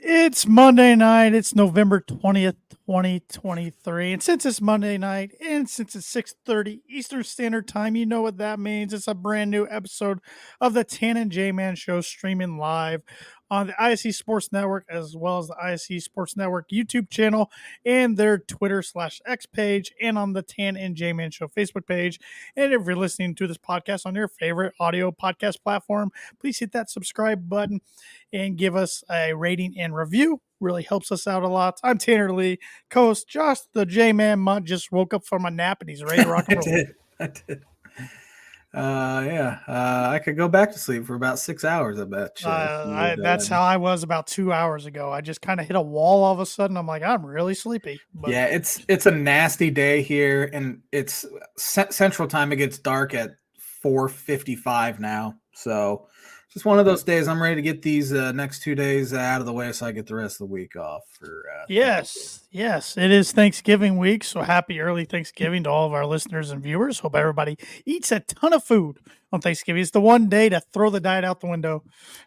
It's Monday night. It's November 20th, 2023. And since it's Monday night and since it's 6:30 Eastern Standard Time, you know what that means. It's a brand new episode of the Tan and J-Man Show streaming live on the ISC Sports Network as well as the ISC Sports Network YouTube channel and their Twitter/X page and on the Tan and J-Man Show Facebook page. And if you're listening to this podcast on your favorite audio podcast platform, please hit that subscribe button and give us a rating and review. Really helps us out a lot. I'm Tanner Lee, co-host Josh, the J-Man Mutt, just woke up from a nap and he's ready to rock and roll. I did. I could go back to sleep for about 6 hours, I bet. That's how I was about 2 hours ago. I just kind of hit a wall all of a sudden. I'm like, I'm really sleepy. But yeah, it's a nasty day here, and it's Central Time. It gets dark at 4:55 now, so just one of those days. I'm ready to get these next 2 days out of the way so I get the rest of the week off. Yes, it is Thanksgiving week, so happy early Thanksgiving to all of our listeners and viewers. Hope everybody eats a ton of food on Thanksgiving. It's the one day to throw the diet out the window.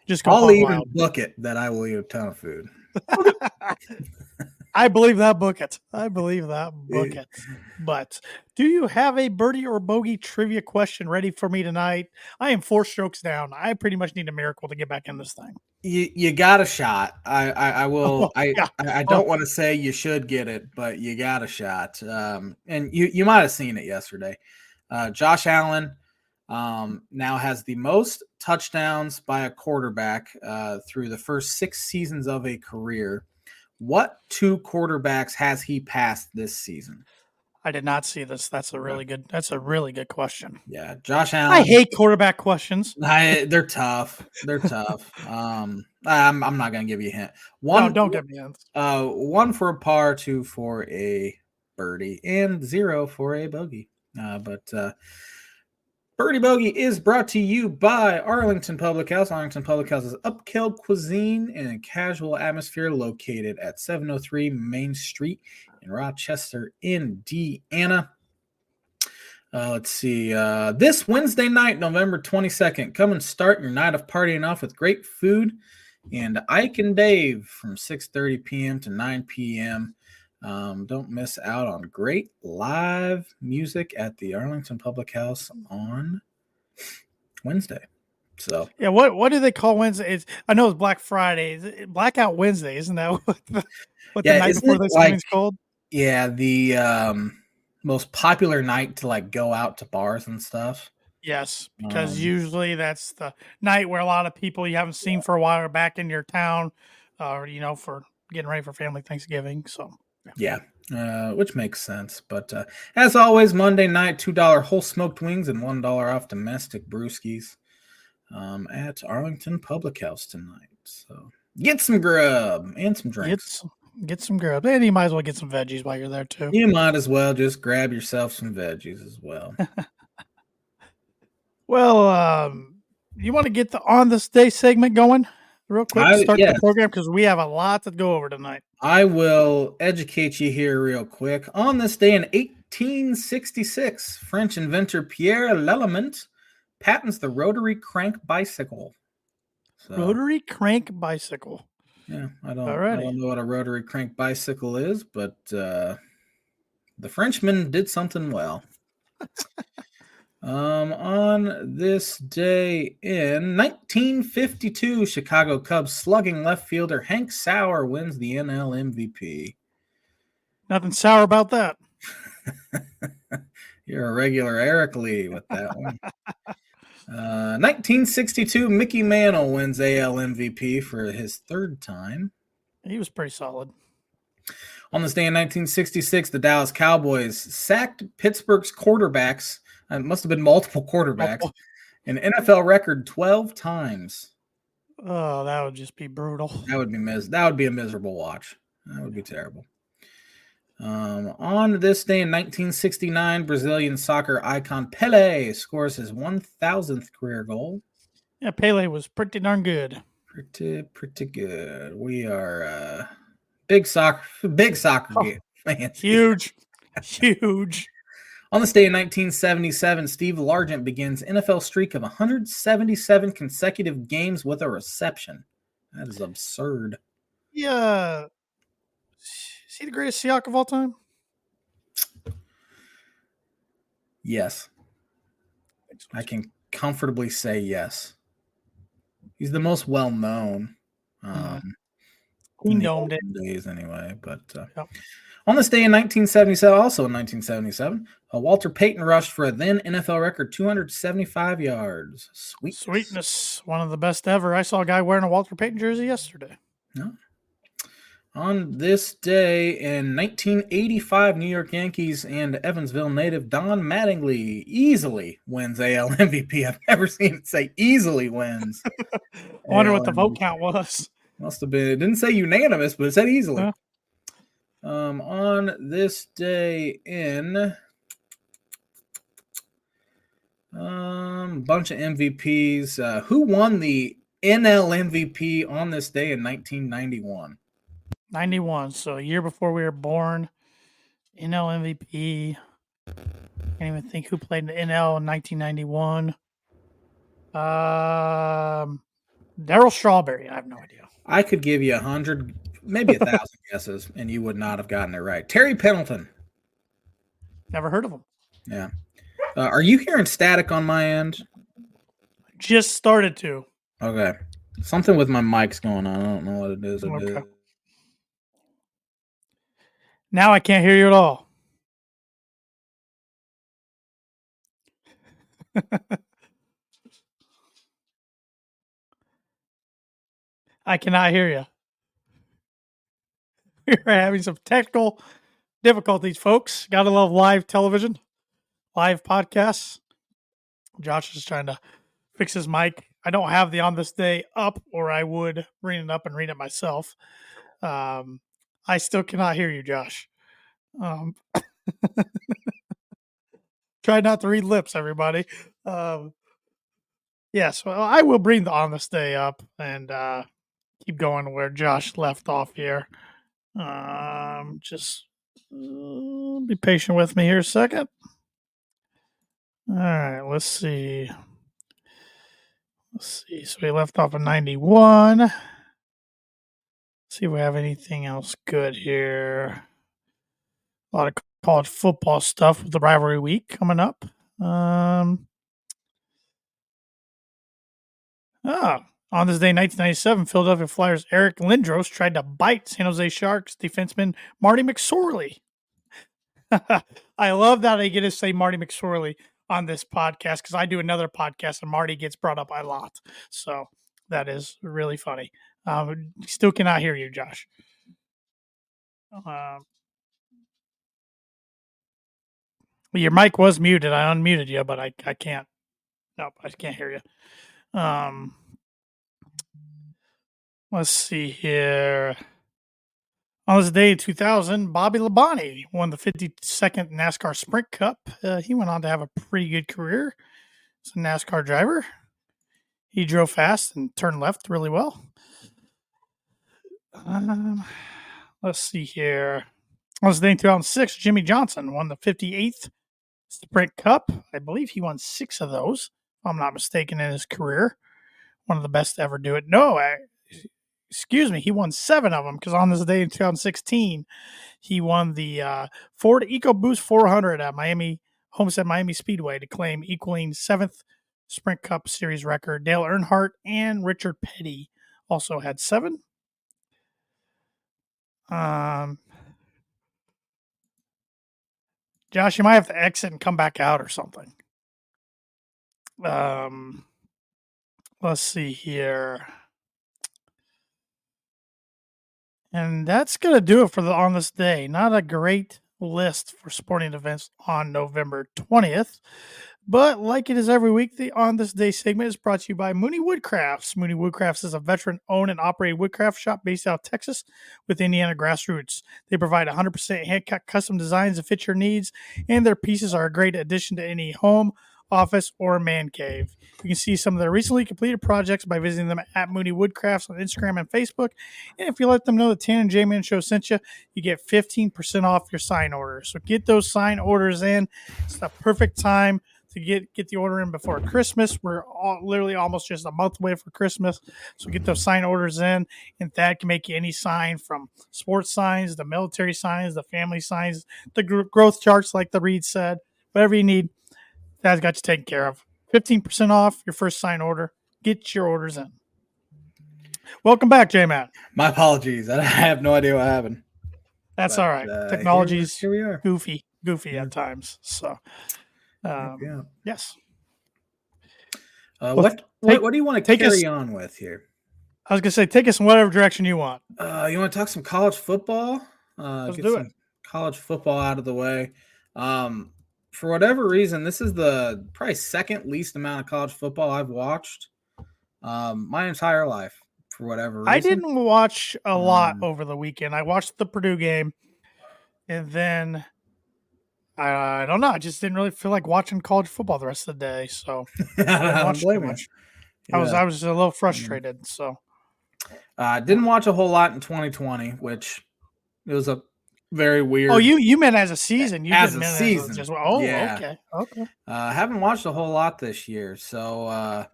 Just go I'll eat wild. a bucket that I will eat a ton of food. I believe that bucket. But do you have a birdie or bogey trivia question ready for me tonight? I am 4 strokes down. I pretty much need a miracle to get back in this thing. You got a shot. I will. I don't want to say you should get it, but you got a shot. And you might have seen it yesterday. Josh Allen now has the most touchdowns by a quarterback through the first 6 seasons of a career. What 2 quarterbacks has he passed this season? I did not see this. That's a really good question. Yeah, Josh Allen. I hate quarterback questions. They're tough. I'm not gonna give you a hint. No, don't give me hints. 1 for a par, 2 for a birdie, and 0 for a bogey. Birdie Bogey is brought to you by Arlington Public House. Arlington Public House is upscale cuisine and a casual atmosphere located at 703 Main Street in Rochester, Indiana. Let's see. This Wednesday night, November 22nd, come and start your night of partying off with great food and Ike and Dave from 6:30 p.m. to 9 p.m. Don't miss out on great live music at the Arlington Public House on Wednesday. So yeah, what do they call Wednesday? I know it's Black Friday, Blackout Wednesday, isn't that what the night before Thanksgiving's called? Yeah, the most popular night to go out to bars and stuff. Yes, because usually that's the night where a lot of people you haven't seen for a while are back in your town, for getting ready for family Thanksgiving. So. Yeah, which makes sense. But as always, Monday night, $2 whole smoked wings and $1 off domestic brewskis at Arlington Public House tonight. So get some grub and some drinks. Get some grub. And you might as well get some veggies while you're there, too. You might as well just grab yourself some veggies as well. Well, you want to get the On This Day segment going? Real quick, start the program because we have a lot to go over tonight. I will educate you here real quick. On this day in 1866, French inventor Pierre Lellement patents the rotary crank bicycle. Rotary crank bicycle. Yeah, I don't know what a rotary crank bicycle is, but the Frenchman did something well. On this day in 1952, Chicago Cubs slugging left fielder Hank Sauer wins the NL MVP. Nothing sour about that. You're a regular Eric Lee with that one. 1962, Mickey Mantle wins AL MVP for his 3rd time. He was pretty solid. On this day in 1966, the Dallas Cowboys sacked Pittsburgh's quarterbacks. It must have been multiple quarterbacks. An NFL record 12 times. Oh, that would just be brutal. That would be a miserable watch. That would be terrible. On this day in 1969, Brazilian soccer icon Pelé scores his 1,000th career goal. Yeah, Pelé was pretty darn good. Pretty good. We are big soccer fans. Huge. On this day in 1977, Steve Largent begins NFL streak of 177 consecutive games with a reception. That is absurd. Yeah. Is he the greatest Seahawk of all time? Yes. I can comfortably say yes. He's the most well known in Queen the domed it. olden days, anyway. But Yep. on this day in 1977, also in 1977, Walter Payton rushed for a then NFL record 275 yards. Sweetness. One of the best ever. I saw a guy wearing a Walter Payton jersey yesterday. No. On this day in 1985, New York Yankees and Evansville native Don Mattingly easily wins AL MVP. I've never seen it say easily wins. I wonder what the vote count was. Must have been, it didn't say unanimous, but it said easily. Yeah. On this day in bunch of MVPs. Who won the NL MVP on this day in 1991? 91. So a year before we were born. NL MVP. Can't even think who played in the NL in 1991. Darryl Strawberry. I have no idea. I could give you 100, maybe 1,000 guesses, and you would not have gotten it right. Terry Pendleton. Never heard of him. Yeah. Are you hearing static on my end? Just started to. Okay. Something with my mic's going on. I don't know what it is. Okay. Now I can't hear you at all. I cannot hear you. We're having some technical difficulties, folks. Gotta love live television, live podcasts. Josh is trying to fix his mic. I don't have the On This Day up, or I would bring it up and read it myself. I still cannot hear you, Josh. Try not to read lips, everybody. Yes, well, I will bring the On This Day up and keep going where Josh left off here. Just be patient with me here a second. All right, let's see. So we left off at 91. Let's see if we have anything else good here. A lot of college football stuff with the rivalry week coming up. On this day in 1997, Philadelphia Flyers Eric Lindros tried to bite San Jose Sharks defenseman Marty McSorley. I love that I get to say Marty McSorley on this podcast because I do another podcast and Marty gets brought up a lot. So that is really funny. Still cannot hear you, Josh. Your mic was muted. I unmuted you, but I can't. Nope, I can't hear you. Let's see here. On this day in 2000, Bobby Labonte won the 52nd NASCAR Sprint Cup. He went on to have a pretty good career as a NASCAR driver. He drove fast and turned left really well. Let's see here. On this day in 2006, Jimmy Johnson won the 58th Sprint Cup. I believe he won 6 of those, if I'm not mistaken, in his career. One of the best to ever do it. No, excuse me, he won 7 of them because on this day in 2016, he won the Ford EcoBoost 400 at Homestead Miami Speedway to claim equaling 7th Sprint Cup Series record. Dale Earnhardt and Richard Petty also had 7. Josh, you might have to exit and come back out or something. Let's see here. And that's going to do it for On This Day. Not a great list for sporting events on November 20th. But like it is every week, the On This Day segment is brought to you by Mooney Woodcrafts. Mooney Woodcrafts is a veteran-owned and operated woodcraft shop based out of Texas with Indiana grassroots. They provide 100% hand-cut custom designs that fit your needs, and their pieces are a great addition to any home, office, or man cave. You can see some of their recently completed projects by visiting them at Mooney Woodcrafts on Instagram and Facebook. And if you let them know the Tan and J-Man Show sent you, you get 15% off your sign order. So get those sign orders in. It's the perfect time to to get the order in before Christmas. We're literally almost just a month away for Christmas, so get those sign orders in, and that can make you any sign from sports signs, the military signs, the family signs, the growth charts, like the Reed said, whatever you need. That's got you taken care of. 15% off your first sign order. Get your orders in. Welcome back, J-Man. My apologies. I have no idea what happened. That's But, all right. Technology's here we are. goofy at times. So, yes. What do you want to carry on with here? I was gonna say, take us in whatever direction you want. You want to talk some college football? Let's do it. College football out of the way. For whatever reason, this is the probably second least amount of college football I've watched my entire life. For whatever reason, I didn't watch a lot over the weekend. I watched the Purdue game, and then I don't know. I just didn't really feel like watching college football the rest of the day. So I didn't watch too much. Yeah. I was a little frustrated. So didn't watch a whole lot in 2020, which it was a very weird. Oh, you meant as a season? You as a season? Okay. Haven't watched a whole lot this year, so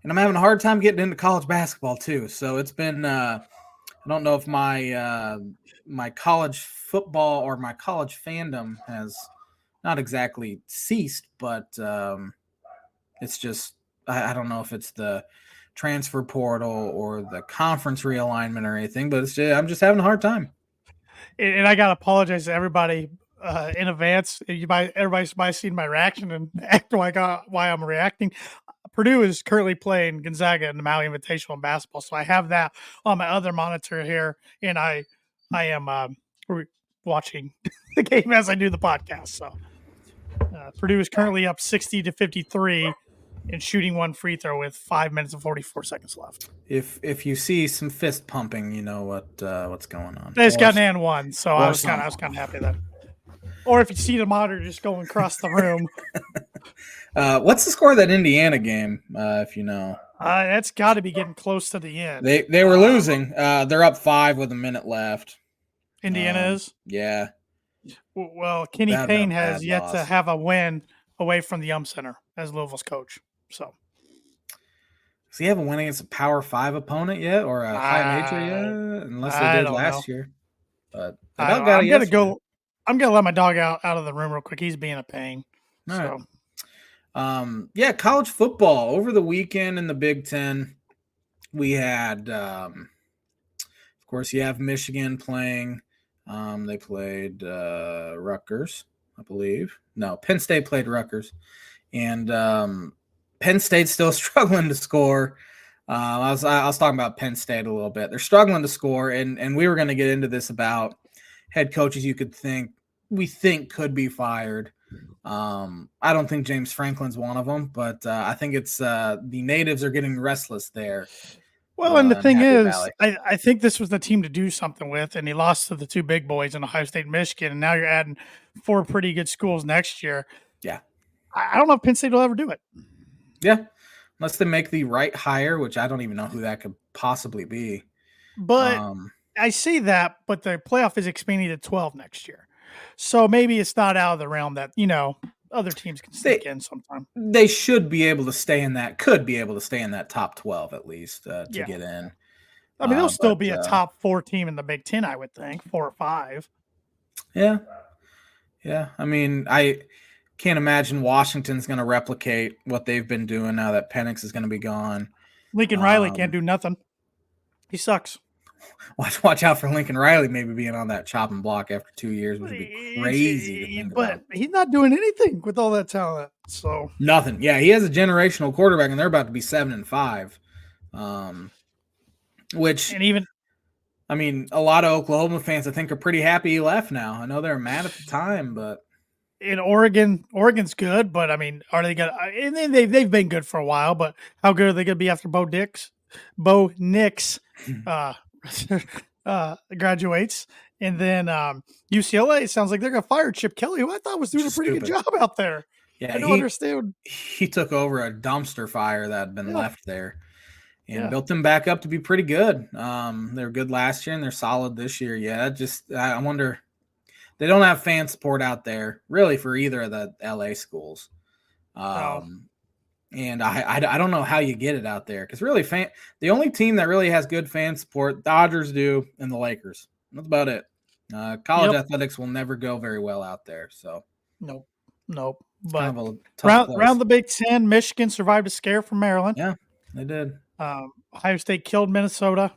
and I'm having a hard time getting into college basketball too. So it's been I don't know if my my college football or my college fandom has not exactly ceased, but it's just I don't know if it's the transfer portal or the conference realignment or anything, but I'm just having a hard time. And I got to apologize to everybody in advance. Everybody's might have seen my reaction and act like why I'm reacting. Purdue is currently playing Gonzaga in the Maui Invitational in basketball, so I have that on my other monitor here, and I am watching the game as I do the podcast. So Purdue is currently up 60-53 and shooting one free throw with 5 minutes and 44 seconds left. If you see some fist pumping, you know what's going on. They just got an and one, so I was kind of happy there. Or if you see the monitor just going across the room. What's the score of that Indiana game? If you know, that's got to be getting close to the end. They were losing. They're up 5 with a minute left. Indiana is. Yeah. Well, Kenny Payne has yet to have a win away from the Center as Louisville's coach. So, does he have a win against a Power 5 opponent yet, or a high major yet? Unless they did last year. But I'm gonna let my dog out of the room real quick. He's being a pain. All right. College football over the weekend in the Big Ten. We had, of course, you have Michigan playing. They played Rutgers, I believe. No, Penn State played Rutgers, and Penn State's still struggling to score. I was talking about Penn State a little bit. They're struggling to score, and we were going to get into this about head coaches we think could be fired. I don't think James Franklin's one of them, but I think it's the natives are getting restless there. Well, and the thing is, I think this was the team to do something with, and he lost to the two big boys in Ohio State and Michigan, and now you're adding 4 pretty good schools next year. Yeah. I don't know if Penn State will ever do it. Yeah. Unless they make the right hire, which I don't even know who that could possibly be. But I say that, but the playoff is expanding to 12 next year. So maybe it's not out of the realm that, other teams can sneak in sometime. They should be able to stay in that top 12 at least to get in. I mean, they'll still be a top 4 team in the Big Ten, I would think, 4 or 5. Yeah. Yeah. I mean, I can't imagine Washington's going to replicate what they've been doing now that Penix is going to be gone. Lincoln Riley can't do nothing. He sucks. Watch out for Lincoln Riley maybe being on that chopping block after 2 years, which would be crazy to think about. But he's not doing anything with all that talent. So nothing. Yeah, he has a generational quarterback, and they're about to be 7-5. Which, and even, I mean, a lot of Oklahoma fans I think are pretty happy he left now. I know they were mad at the time, but in Oregon's good, but I mean, are they gonna? And they've been good for a while, but how good are they gonna be after Bo Nix graduates? And then UCLA, it sounds like they're gonna fire Chip Kelly, who I thought was doing a pretty good job out there. Yeah, I don't understand. He took over a dumpster fire that had been left there and built them back up to be pretty good. They were good last year and they're solid this year. Yeah, I wonder. They don't have fan support out there really for either of the LA schools. No. And I don't know how you get it out there, because really the only team that really has good fan support, Dodgers do, and the Lakers. That's about it. College athletics will never go very well out there. So Nope. it's But kind of a tough place. Round the Big Ten, Michigan survived a scare from Maryland. Yeah, they did. Ohio State killed Minnesota.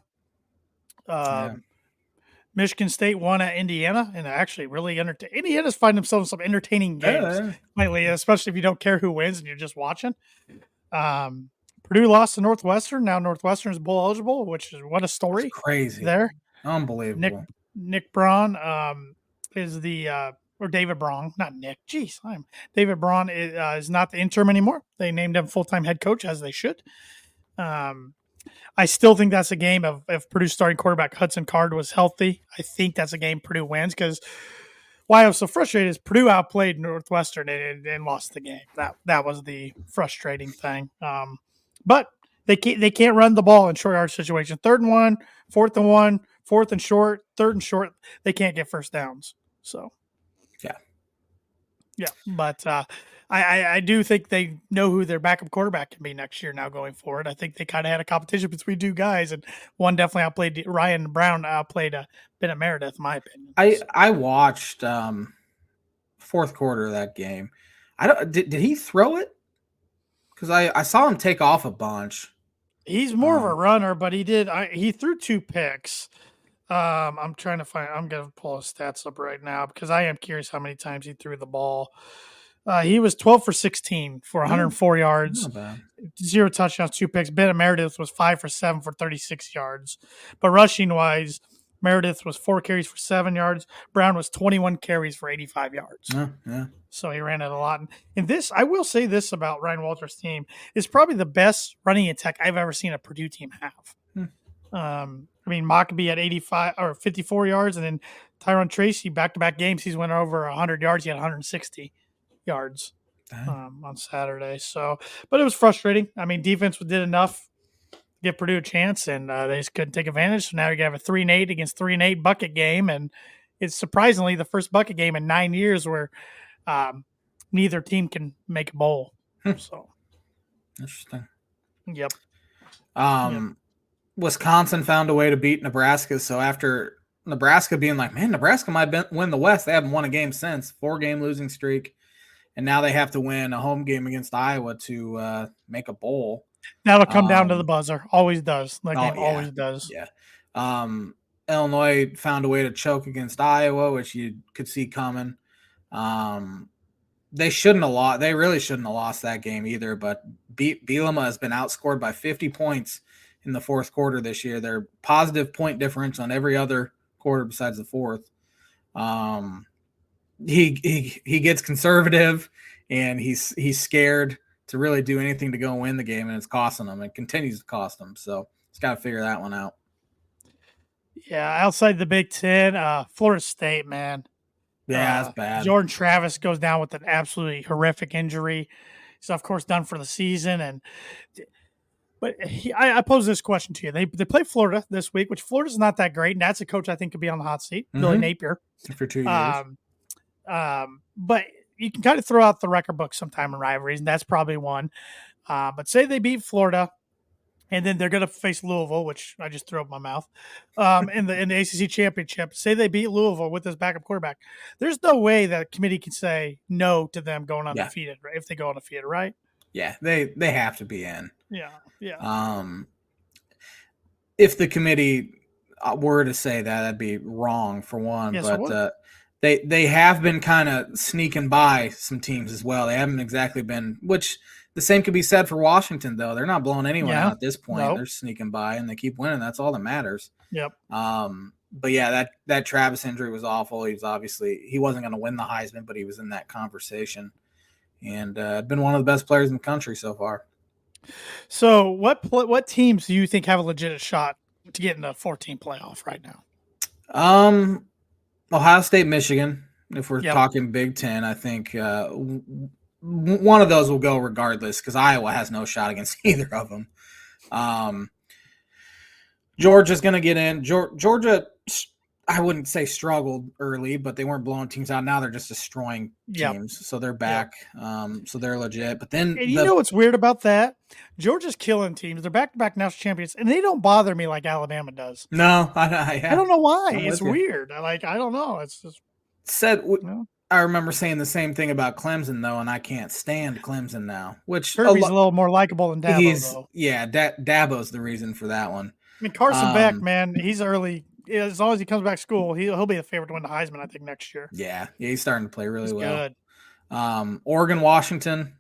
Michigan State won at Indiana, and actually really Indiana's finding themselves some entertaining games lately, especially if you don't care who wins and you're just watching. Purdue lost to Northwestern. Now Northwestern is bowl eligible, which is what a story. That's crazy. There. Unbelievable. Nick Braun is the or David Braun, not Nick. Jeez, David Braun is not the interim anymore. They named him full-time head coach, as they should. I still think that's a game of if Purdue's starting quarterback Hudson Card was healthy. I think that's a game Purdue wins, because why I was so frustrated is Purdue outplayed Northwestern and lost the game. That was the frustrating thing. But they can't run the ball in short yard situation. 3rd and 1, 4th and 1, 4th and short, 3rd and short. They can't get first downs. So yeah. But I do think they know who their backup quarterback can be next year now going forward. I think they kind of had a competition between 2 guys, and one definitely outplayed Ryan Brown, outplayed Bennett Meredith, in my opinion. I watched 4th quarter of that game. Did he throw it? Because I saw him take off a bunch. He's more of a runner, but he threw 2 picks. I'm trying to find. I'm gonna pull his stats up right now because I am curious how many times he threw the ball. He was 12 for 16 for 104 yards, 0 touchdowns, 2 picks. Bennett Meredith was 5 for 7 for 36 yards. But rushing wise, Meredith was 4 carries for 7 yards. Brown was 21 carries for 85 yards. So he ran it a lot. And this, I will say this about Ryan Walters' team, is probably the best running attack I've ever seen a Purdue team have. I mean, Mockabee had 85 or 54 yards, and then Tyron Tracy, back-to-back games, he's went over 100 yards. He had 160 yards on Saturday. So, but it was frustrating. I mean, defense did enough to give Purdue a chance, and they just couldn't take advantage. So now you have a 3-8 against 3-8 bucket game, and it's surprisingly the first bucket game in 9 years where neither team can make a bowl. So interesting. Yep. Wisconsin found a way to beat Nebraska. So after Nebraska being like, man, Nebraska might win the West, they haven't won a game since, 4-game losing streak. And now they have to win a home game against Iowa to make a bowl. That'll come down to the buzzer. Always does. That game always does. Yeah. Illinois found a way to choke against Iowa, which you could see coming. They shouldn't have lost. They really shouldn't have lost that game either. But Bielema has been outscored by 50 points in the 4th quarter this year. They're positive point differential on every other quarter besides the 4th. He gets conservative, and he's scared to really do anything to go win the game, and it's costing him. It continues to cost him. So he's got to figure that one out. Yeah, outside the Big Ten, Florida State, man. Yeah, that's bad. Jordan Travis goes down with an absolutely horrific injury. He's, of course, done for the season. But I pose this question to you. They play Florida this week, which Florida's not that great, and that's a coach I think could be on the hot seat, Billy Napier. For 2 years. But you can kind of throw out the record book sometime in rivalries, and that's probably one. But say they beat Florida, and then they're going to face Louisville, which I just threw up my mouth, in the ACC championship. Say they beat Louisville with this backup quarterback. There's no way that committee can say no to them going undefeated, right? If they go undefeated, right? Yeah, they have to be in. Yeah. If the committee were to say that, that'd be wrong for one. Yes, but they have been kind of sneaking by some teams as well. They haven't exactly been, which the same could be said for Washington, though. They're not blowing anyone out at this point. Nope. They're sneaking by, and they keep winning. That's all that matters. Yep. But yeah, that Travis injury was awful. He wasn't going to win the Heisman, but he was in that conversation, and been one of the best players in the country so far. So what teams do you think have a legit shot to get in the 14 playoff right now? Ohio State, Michigan. If we're talking Big Ten, I think one of those will go regardless because Iowa has no shot against either of them. Georgia's going to get in. Georgia, I wouldn't say struggled early, but they weren't blowing teams out. Now they're just destroying Yep. teams. So they're Yep. back. So they're legit. But then And you know what's weird about that? Georgia's killing teams. They're back-to-back national champions, and they don't bother me like Alabama does. No, I don't know why. I'm It's with you. weird. I don't know. It's just I remember saying the same thing about Clemson though, and I can't stand Clemson now. Which Kirby's a little more likable than Dabo, though. Dabo's the reason for that one. I mean, Carson Beck, man, he's early. As long as he comes back to school, he'll be the favorite to win the Heisman, I think, next year. Yeah, he's starting to play really well. Good. Oregon, Washington.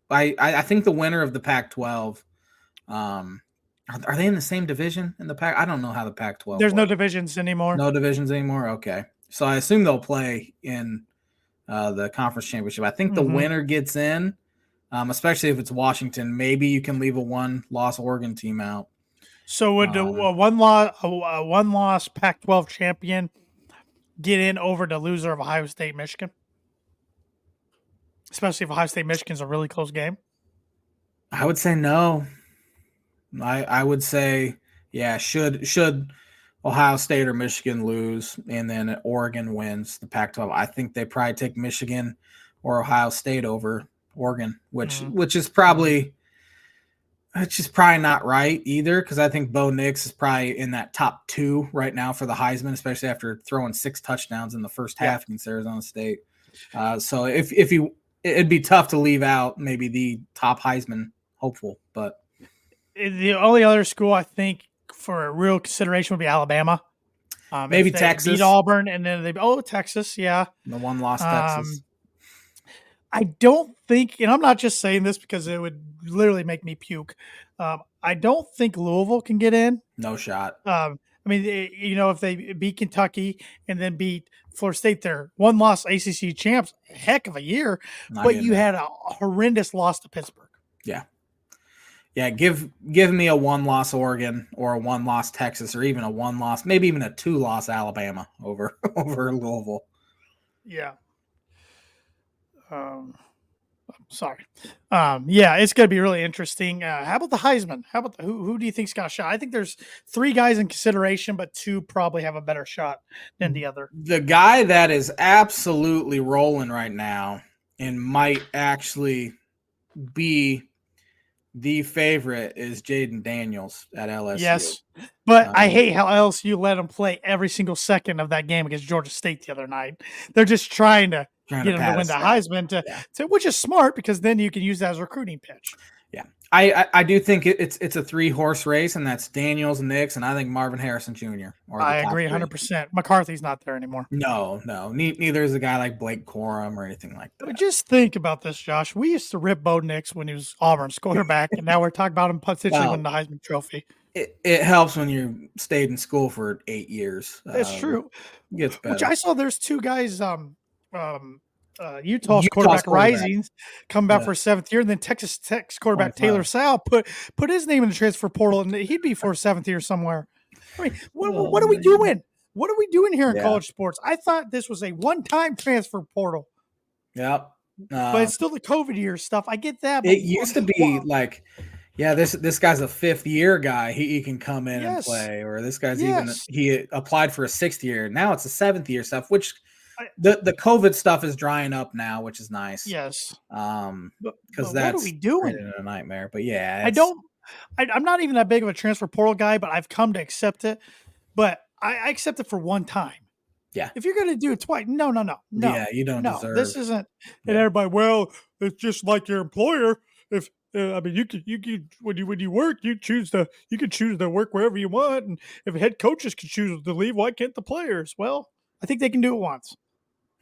I think the winner of the Pac-12. Are they in the same division in the Pac? I don't know how the Pac-12. There's no divisions anymore. No divisions anymore. Okay, so I assume they'll play in the conference championship. I think the winner gets in, especially if it's Washington. Maybe you can leave a one-loss Oregon team out. So would a one-loss Pac-12 champion get in over the loser of Ohio State, Michigan? Especially if Ohio State, Michigan's a really close game. I would say no. I would say, yeah, should Ohio State or Michigan lose and then Oregon wins the Pac-12, I think they probably take Michigan or Ohio State over Oregon, which is probably not right either, because I think Bo Nix is probably in that top 2 right now for the Heisman, especially after throwing 6 touchdowns in the first half against Arizona State. So it'd be tough to leave out maybe the top Heisman hopeful, but the only other school I think for a real consideration would be Alabama. Maybe Texas. Beat Auburn, and then Texas, yeah. The one-loss Texas. I don't think, and I'm not just saying this because it would literally make me puke. I don't think Louisville can get in. No shot. I mean, if they beat Kentucky and then beat Florida State, they're one-loss ACC champs. Heck of a year, but you had a horrendous loss to Pittsburgh. Yeah. Yeah, give me a one-loss Oregon or a one-loss Texas or even a one-loss, maybe even a 2-loss Alabama over Louisville. Yeah. Sorry. Yeah, it's going to be really interesting. How about the Heisman? How about who do you think's got a shot? I think there's 3 guys in consideration, but 2 probably have a better shot than the other. The guy that is absolutely rolling right now and might actually be the favorite is Jaden Daniels at LSU. Yes, but I hate how LSU let him play every single second of that game against Georgia State the other night. They're just trying to get him to win the Heisman, which is smart because then you can use that as a recruiting pitch. Yeah, I do think it's a 3-horse race, and that's Daniels, Nix, and I think Marvin Harrison Jr. I agree 100%. McCarthy's not there anymore. No. Neither is a guy like Blake Corum or anything like that. But just think about this, Josh. We used to rip Bo Nix when he was Auburn's quarterback, and now we're talking about him potentially winning the Heisman Trophy. It helps when you stayed in school for 8 years. That's true. It gets better. Which I saw there's 2 guys Utah's quarterback Risings come back for a 7th year, and then Texas Tech's quarterback Taylor Sal put his name in the transfer portal, and he'd be for a 7th year somewhere. I mean, what are we doing? What are we doing here in college sports? I thought this was a one-time transfer portal. Yep. But it's still the COVID year stuff. I get that. It used to be like, this guy's a 5th year guy. He can come in and play, or this guy's he applied for a 6th year. Now it's a 7th year stuff, which the COVID stuff is drying up now, which is nice. Yes. Because that's what are we doing? A nightmare. But yeah, I'm not even that big of a transfer portal guy, but I've come to accept it. But I accept it for one time. Yeah. If you're going to do it twice, no. Yeah, you don't deserve. This isn't. And everybody, well, it's just like your employer. If you could when you work, you can choose to work wherever you want, and if head coaches can choose to leave, why can't the players? Well, I think they can do it once.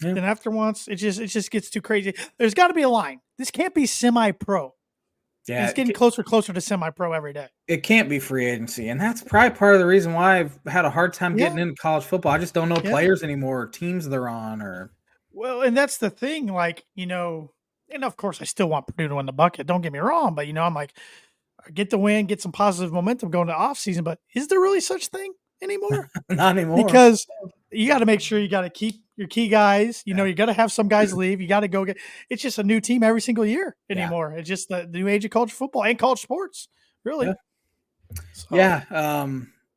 Yeah. Then after once, it just gets too crazy. There's got to be a line. This can't be semi-pro. Yeah, it's getting closer to semi-pro every day. It can't be free agency, and that's probably part of the reason why I've had a hard time getting into college football. I just don't know players anymore, or teams they're on, or. Well, and that's the thing, like, and of course I still want Purdue to win the bucket. Don't get me wrong, but I'm like, get the win, get some positive momentum going to off season. But is there really such thing anymore? Not anymore. Because you got to make sure you got to keep your key guys. You got to have some guys leave. You got to go get. It's just a new team every single year anymore. It's just the new age of college football and college sports, really. Yeah.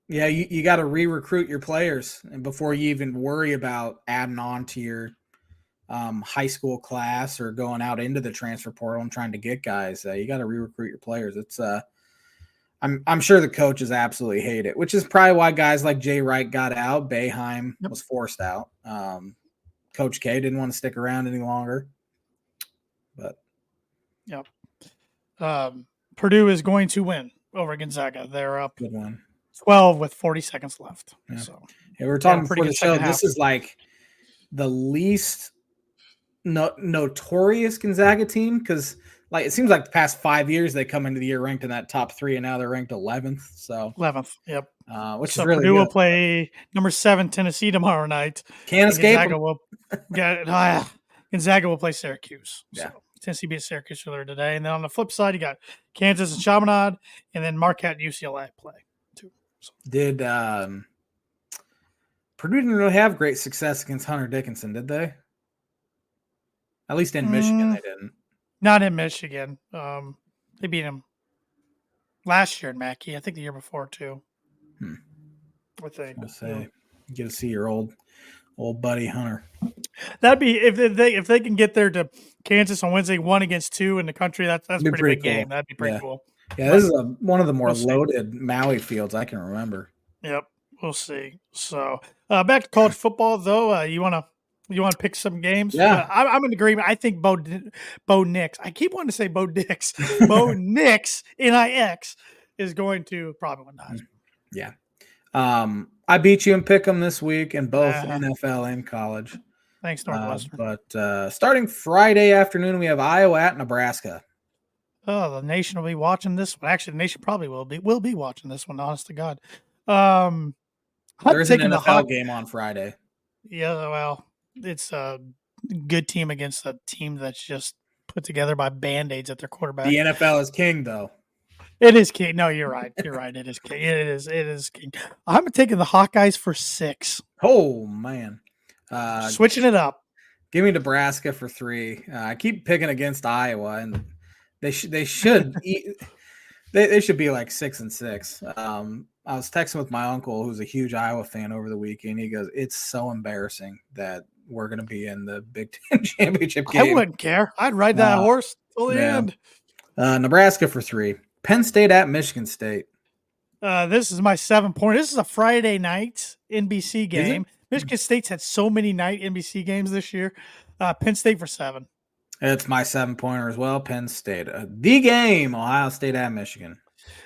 Yeah, you got to re-recruit your players, and before you even worry about adding on to your high school class or going out into the transfer portal and trying to get guys, you got to re-recruit your players. It's I'm sure the coaches absolutely hate it, which is probably why guys like Jay Wright got out. Boeheim Yep. was forced out. Coach K didn't want to stick around any longer. But Yep. Purdue is going to win over Gonzaga. They're up good one. 12 with 40 seconds left. Yeah. So we were they had talking a pretty before the good show. second half. This is like the least notorious Gonzaga team because, like, it seems like the past 5 years they come into the year ranked in that top 3, and now they're ranked 11th. So 11th. Yep. which So is really Purdue will good. play number 7 Tennessee tomorrow night. Can't And escape Gonzaga them. will get Gonzaga will play Syracuse. So Yeah. Tennessee beat Syracuse earlier today. And then on the flip side, you got Kansas and Chaminade, and then Marquette and UCLA play too. So. Did Purdue didn't really have great success against Hunter Dickinson, did they? At least in Michigan, they didn't. Not in Michigan. They beat him last year in Mackey. I think the year before too. I think. I'll say, you get to see your old buddy Hunter. That'd be if they can get there to Kansas on Wednesday, 1 against 2 in the country. That's a pretty big cool game. That'd be pretty Yeah. cool. Yeah, this is one of the more We'll loaded Maui fields I can remember. Yep, we'll see. So back to college football, though. You want to pick some games? Yeah. I'm in agreement. I think Bo Nix. I keep wanting to say Bo Nix. Bo Nix Nix is going to probably win the Heisman. Yeah. I beat you in Pick'em this week in both NFL and college. Thanks, Northwestern. But starting Friday afternoon, we have Iowa at Nebraska. Oh, the nation will be watching this one. Actually, the nation probably will be watching this one. Honest to God. There is an NFL game on Friday. Yeah, well, it's a good team against a team that's just put together by Band-Aids at their quarterback. The NFL is king, though. It is king. No, you're right. You're right. It is king. It is king. I'm taking the Hawkeyes for 6. Oh, man. Switching it up. Give me Nebraska for 3. I keep picking against Iowa, and they should they should be like 6-6. I was texting with my uncle, who's a huge Iowa fan, over the weekend. He goes, "It's so embarrassing that we're going to be in the Big Ten championship game." I wouldn't care. I'd ride that horse till the end. Nebraska for 3. Penn State at Michigan State. This is my 7-point. This is a Friday night NBC game. Michigan State's had so many night NBC games this year. Penn State for 7. It's my 7-pointer as well. Penn State. The game, Ohio State at Michigan.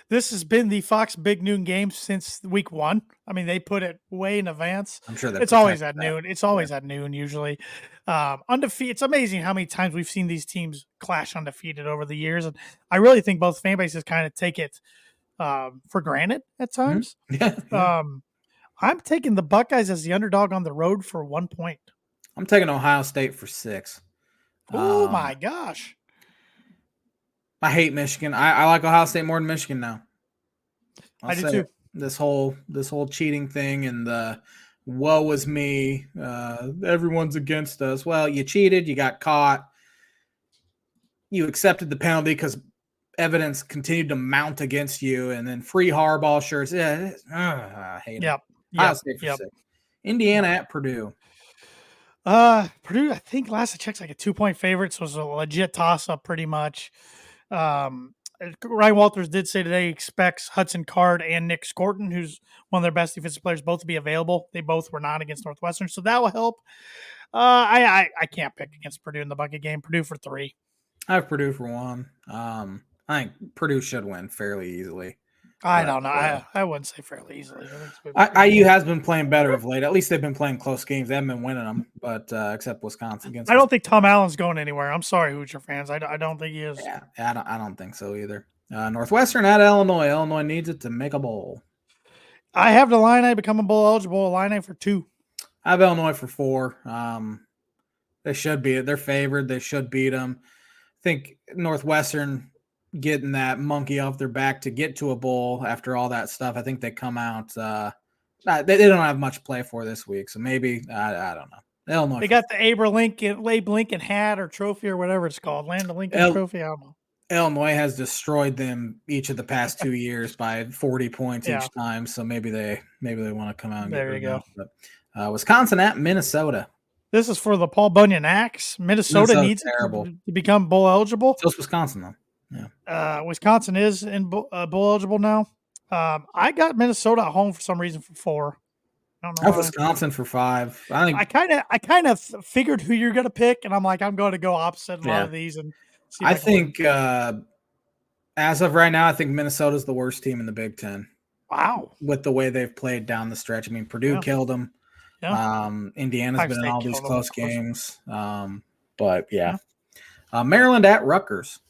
This has been the Fox Big Noon game since week 1. I mean, they put it way in advance. I'm sure it's always at noon. It's always at noon usually. Undefeated. It's amazing how many times we've seen these teams clash undefeated over the years, and I really think both fan bases kind of take it for granted at times. Yeah. I'm taking the Buckeyes as the underdog on the road for 1 point. I'm taking Ohio State for 6. Oh my gosh. I hate Michigan. I like Ohio State more than Michigan now. I do too. This whole cheating thing and the woe is me. Everyone's against us. Well, you cheated. You got caught. You accepted the penalty because evidence continued to mount against you, and then free Harbaugh shirts. Yeah, I hate it. Ohio State for 6. Indiana at Purdue. Purdue, I think last I checked, like a 2-point favorite, so it was a legit toss-up pretty much. Ryan Walters did say today he expects Hudson Card and Nick Scorton, who's one of their best defensive players, both to be available. They both were not against Northwestern, so that will help. I can't pick against Purdue in the bucket game. Purdue for 3. I have Purdue for 1. I think Purdue should win fairly easily. I don't know. I wouldn't say fairly easily. IU has been playing better of late. At least they've been playing close games. They haven't been winning them, but except Wisconsin. I don't think Tom Allen's going anywhere. I'm sorry, Hoosier fans. I don't think he is. Yeah, I don't think so either. Northwestern at Illinois. Illinois needs it to make a bowl. I have the Illini becoming bowl eligible. Illini for 2. I have Illinois for 4. They should be. They're favored. They should beat them. I think Northwestern getting that monkey off their back to get to a bowl after all that stuff. I think they come out. They don't have much play for this week, so maybe I don't know. Illinois. They got the Abe Lincoln hat or trophy or whatever it's called. Land of Lincoln trophy. I don't know. Illinois has destroyed them each of the past 2 years by 40 points Yeah, each time. So maybe they want to come out and get there you rid of go. them. But Wisconsin at Minnesota. This is for the Paul Bunyan Axe. Minnesota Minnesota's needs it terrible. to become bowl eligible. So's Wisconsin though. Yeah. Wisconsin is in bowl eligible now. I got Minnesota at home for some reason for 4. I don't know I have why. Wisconsin for 5. I think. I kind of figured who you're gonna pick, and I'm like, I'm going to go opposite in a lot of these and see if I I can win. think as of right now, I think Minnesota's the worst team in the Big Ten. Wow. With the way they've played down the stretch. I mean, Purdue killed them. Yeah. Indiana's Ohio been in State all these killed them, close of course. games. But yeah. Maryland at Rutgers.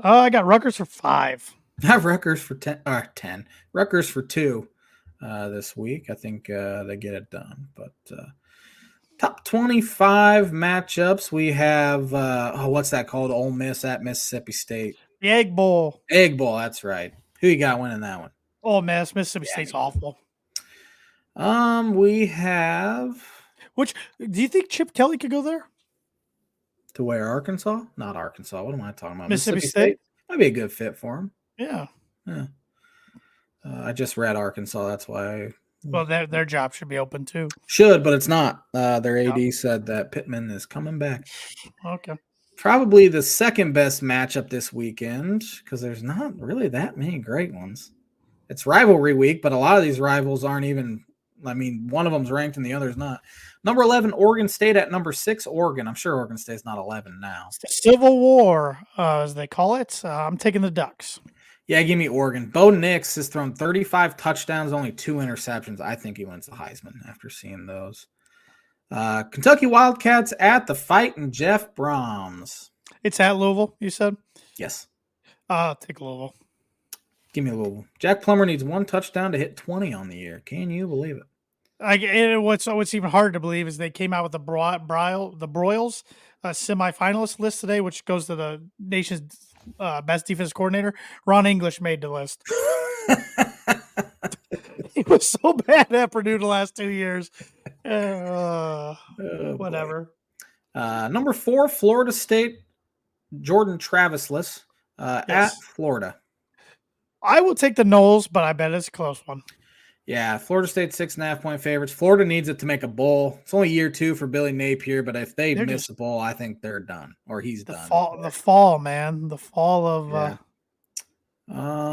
I got Rutgers for 5. I have Rutgers for 10. Rutgers for 2 this week. I think they get it done. But top 25 matchups, we have what's that called? Ole Miss at Mississippi State. The Egg Bowl. Egg Bowl, that's right. Who you got winning that one? Ole Miss. Mississippi State's awful. We have. Which do you think Chip Kelly could go there? To where? Arkansas? Not Arkansas. What am I talking about? Mississippi State might be a good fit for him. Yeah. I just read Arkansas. That's why. Well, their job should be open too. Should, but it's not. Their AD said that Pittman is coming back. Okay. Probably the second best matchup this weekend because there's not really that many great ones. It's rivalry week, but a lot of these rivals aren't even. I mean, one of them's ranked and the other's not. Number 11, Oregon State at number 6, Oregon. I'm sure Oregon State's not 11 now. Civil War, as they call it. I'm taking the Ducks. Yeah, give me Oregon. Bo Nix has thrown 35 touchdowns, only 2 interceptions. I think he wins the Heisman after seeing those. Kentucky Wildcats at the Fighting Jeff Brahms. It's at Louisville, you said? Yes. I'll take Louisville. Give me Louisville. Jack Plummer needs 1 touchdown to hit 20 on the year. Can you believe it? What's even harder to believe is they came out with the Broyles semifinalist list today, which goes to the nation's best defense coordinator. Ron English made the list. He was so bad at Purdue the last 2 years. Whatever. Number 4, Florida State, Jordan Travisless at Florida. I will take the Noles, but I bet it's a close one. Yeah, Florida State 6.5-point favorites. Florida needs it to make a bowl. It's only year 2 for Billy Napier, but if they miss a bowl, I think they're done, or he's done. The fall, man. The fall of.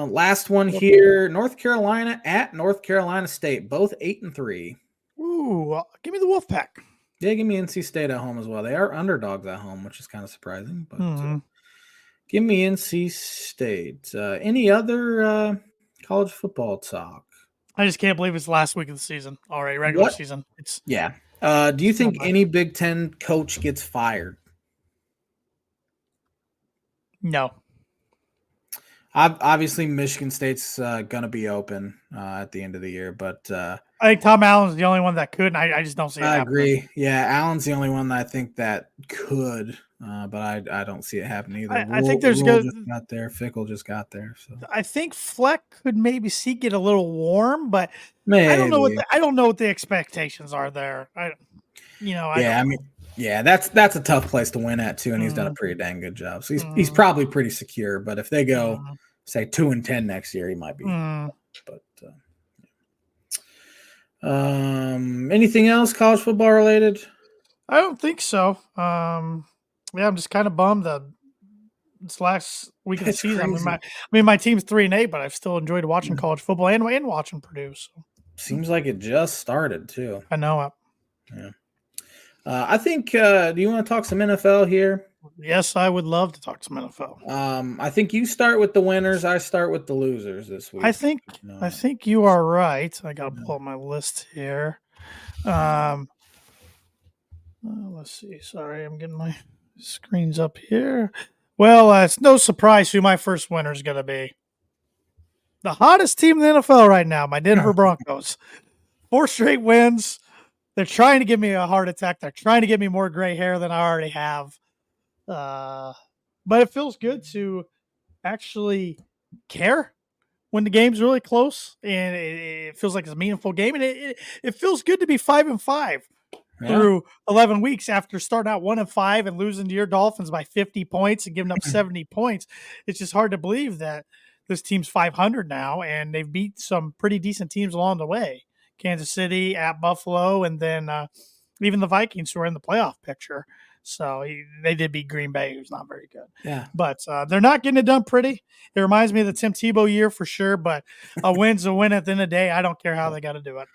Last one here: North Carolina at North Carolina State, both 8-3. Ooh, give me the Wolfpack. Yeah, give me NC State at home as well. They are underdogs at home, which is kind of surprising, but give me NC State. Any other college football talk? I just can't believe it's the last week of the season already, regular season. It's do you think any Big Ten coach gets fired? No. Obviously, Michigan State's going to be open at the end of the year, but I think Tom Allen's the only one that could, and I just don't see it happening. Agree. Yeah, Allen's the only one that I think that could, but I don't see it happening either. I think there's good. Just got there. Fickle just got there. So I think Fleck could maybe get a little warm, but maybe. I don't know what the expectations are there. That's a tough place to win at too, and he's done a pretty dang good job. So he's probably pretty secure. But if they go say 2-10 next year, he might be. But anything else college football related? I don't think so. I'm just kind of bummed that it's last week of the season. My team's 3-8, but I've still enjoyed watching college football and watching Purdue. So. Seems like it just started too. I know it. Yeah. I think. Do you want to talk some NFL here? Yes, I would love to talk some NFL. I think you start with the winners. I start with the losers this week. I think you are right. I got to pull up my list here. Let's see. Sorry, I'm getting my screens up here. Well, it's no surprise who my first winner is going to be. The hottest team in the NFL right now, my Denver Broncos. 4 straight wins. They're trying to give me a heart attack. They're trying to give me more gray hair than I already have. But it feels good to actually care when the game's really close, and it feels like it's a meaningful game, and it feels good to be 5-5. through 11 weeks after starting out 1-5 and losing to your Dolphins by 50 points and giving up 70 points. It's just hard to believe that this team's 500 now, and they've beat some pretty decent teams along the way. Kansas City, at Buffalo, and then even the Vikings, who are in the playoff picture. So they did beat Green Bay, who's not very good. Yeah. But they're not getting it done pretty. It reminds me of the Tim Tebow year for sure, but a win's a win at the end of the day. I don't care how they got to do it.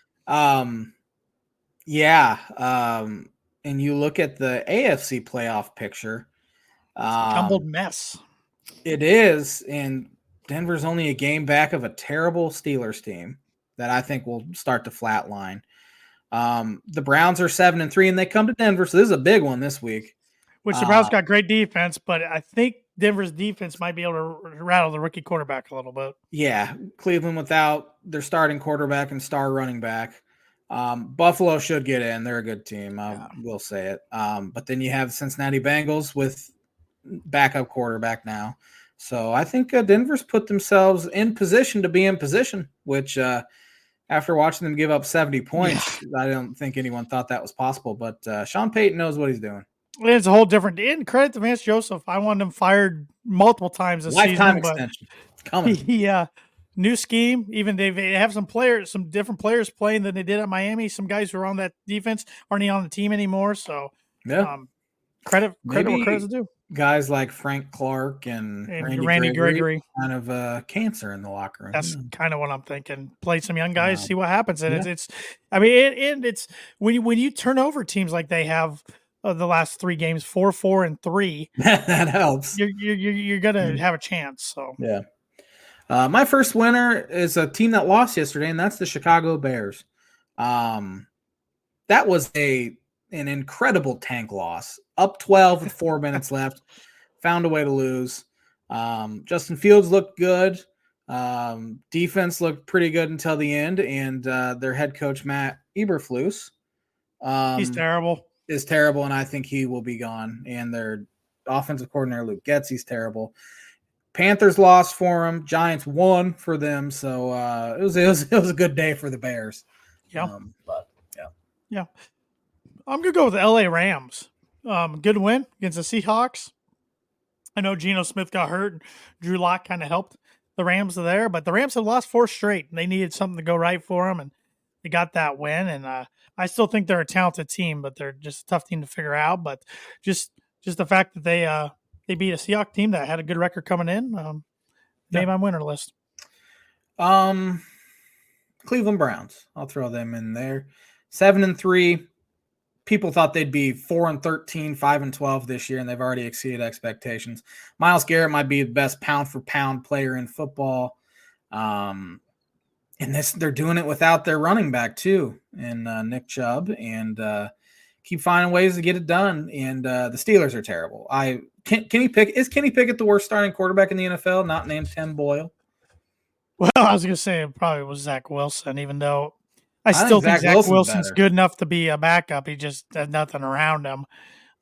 Yeah. And you look at the AFC playoff picture. Jumbled mess. It is, and Denver's only a game back of a terrible Steelers team that I think will start to flatline. The Browns are 7-3, and they come to Denver, so this is a big one this week. Which the Browns got great defense, but I think Denver's defense might be able to rattle the rookie quarterback a little bit. Yeah, Cleveland without their starting quarterback and star running back. Buffalo should get in. They're a good team. I will say it. But then you have Cincinnati Bengals with backup quarterback now. So I think Denver's put themselves in position to be in position, which after watching them give up 70 points, I don't think anyone thought that was possible. But Sean Payton knows what he's doing. It's a whole different. And credit to Vance Joseph. I wanted him fired multiple times this Lifetime season. Extension. It's coming. Yeah. New scheme. Even they have some different players playing than they did at Miami. Some guys who are on that defense aren't even on the team anymore. So credit where credit's due. Guys like Frank Clark and Randy Gregory kind of cancer in the locker room. That's kind of what I'm thinking. Play some young guys, see what happens. And it's when you turn over teams like they have the last 3 games, 4-4-3, that helps. You're gonna have a chance. So yeah. My first winner is a team that lost yesterday, and that's the Chicago Bears. That was an incredible tank loss. Up 12 with 4 minutes left. Found a way to lose. Justin Fields looked good. Defense looked pretty good until the end, and their head coach, Matt Eberflus, he's terrible. Is terrible, and I think he will be gone. And their offensive coordinator, Luke Getsy's terrible. Panthers lost for him. Giants won for them. So it was a good day for the Bears. Yeah. Yeah. I'm going to go with the LA Rams. Good win against the Seahawks. I know Geno Smith got hurt. And Drew Lock kind of helped the Rams there, but the Rams have lost 4 straight, and they needed something to go right for them, and they got that win. And I still think they're a talented team, but they're just a tough team to figure out. But just the fact that they beat a Seahawks team that had a good record coming in, made my winner list. Cleveland Browns. I'll throw them in there. 7-3. People thought they'd be 4-13, 5-12 this year, and they've already exceeded expectations. Myles Garrett might be the best pound-for-pound player in football. And they're doing it without their running back, too, and Nick Chubb, and keep finding ways to get it done. And the Steelers are terrible. Is Kenny Pickett the worst starting quarterback in the NFL, not named Tim Boyle? Well, I was going to say it probably was Zach Wilson, even though I still think Zach Wilson's good enough to be a backup. He just has nothing around him.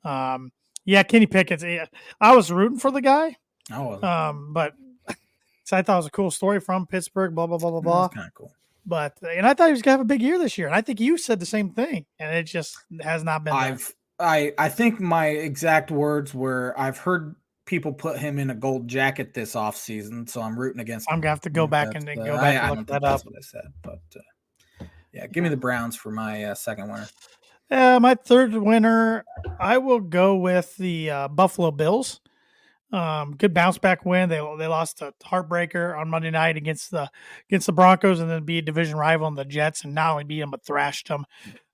Kenny Pickett's. I was rooting for the guy. I wasn't. But so I thought it was a cool story from Pittsburgh, blah, blah, blah, blah, blah. That's kind of cool. And I thought he was going to have a big year this year. And I think you said the same thing. And it just has not been I think my exact words were, I've heard people put him in a gold jacket this offseason, so I'm rooting against him. I'm going to have to go back and look that up. That's what I said. But, give me the Browns for my second winner. My third winner, I will go with the Buffalo Bills. Good bounce back win. They lost a heartbreaker on Monday night against the Broncos, and then beat a division rival in the Jets, and not only beat them but thrashed them.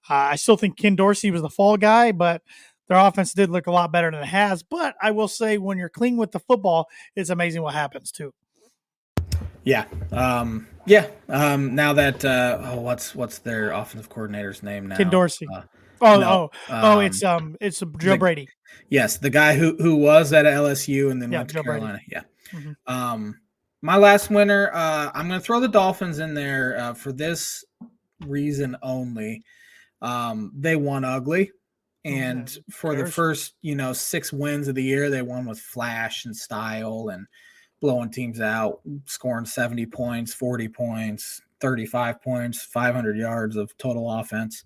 I still think Ken Dorsey was the fall guy, but their offense did look a lot better than it has. But I will say, when you're clean with the football, it's amazing what happens too. Yeah. Now that what's their offensive coordinator's name now? Ken Dorsey. It's Joe Brady. Yes, the guy who was at LSU and then went to Carolina. Brady. Yeah. Mm-hmm. My last winner, I'm going to throw the Dolphins in there for this reason only. They won ugly, and for the first 6 wins of the year, they won with flash and style and blowing teams out, scoring 70 points, 40 points, 35 points, 500 yards of total offense.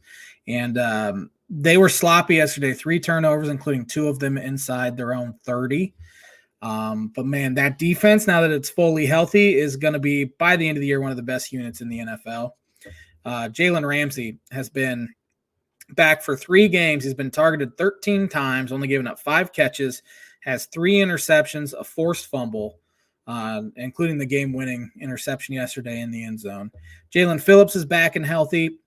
And they were sloppy yesterday, 3 turnovers, including 2 of them inside their own 30. But man, that defense, now that it's fully healthy, is going to be, by the end of the year, one of the best units in the NFL. Jalen Ramsey has been back for 3 games. He's been targeted 13 times, only given up 5 catches, has 3 interceptions, a forced fumble, including the game-winning interception yesterday in the end zone. Jalen Phillips is back and healthy,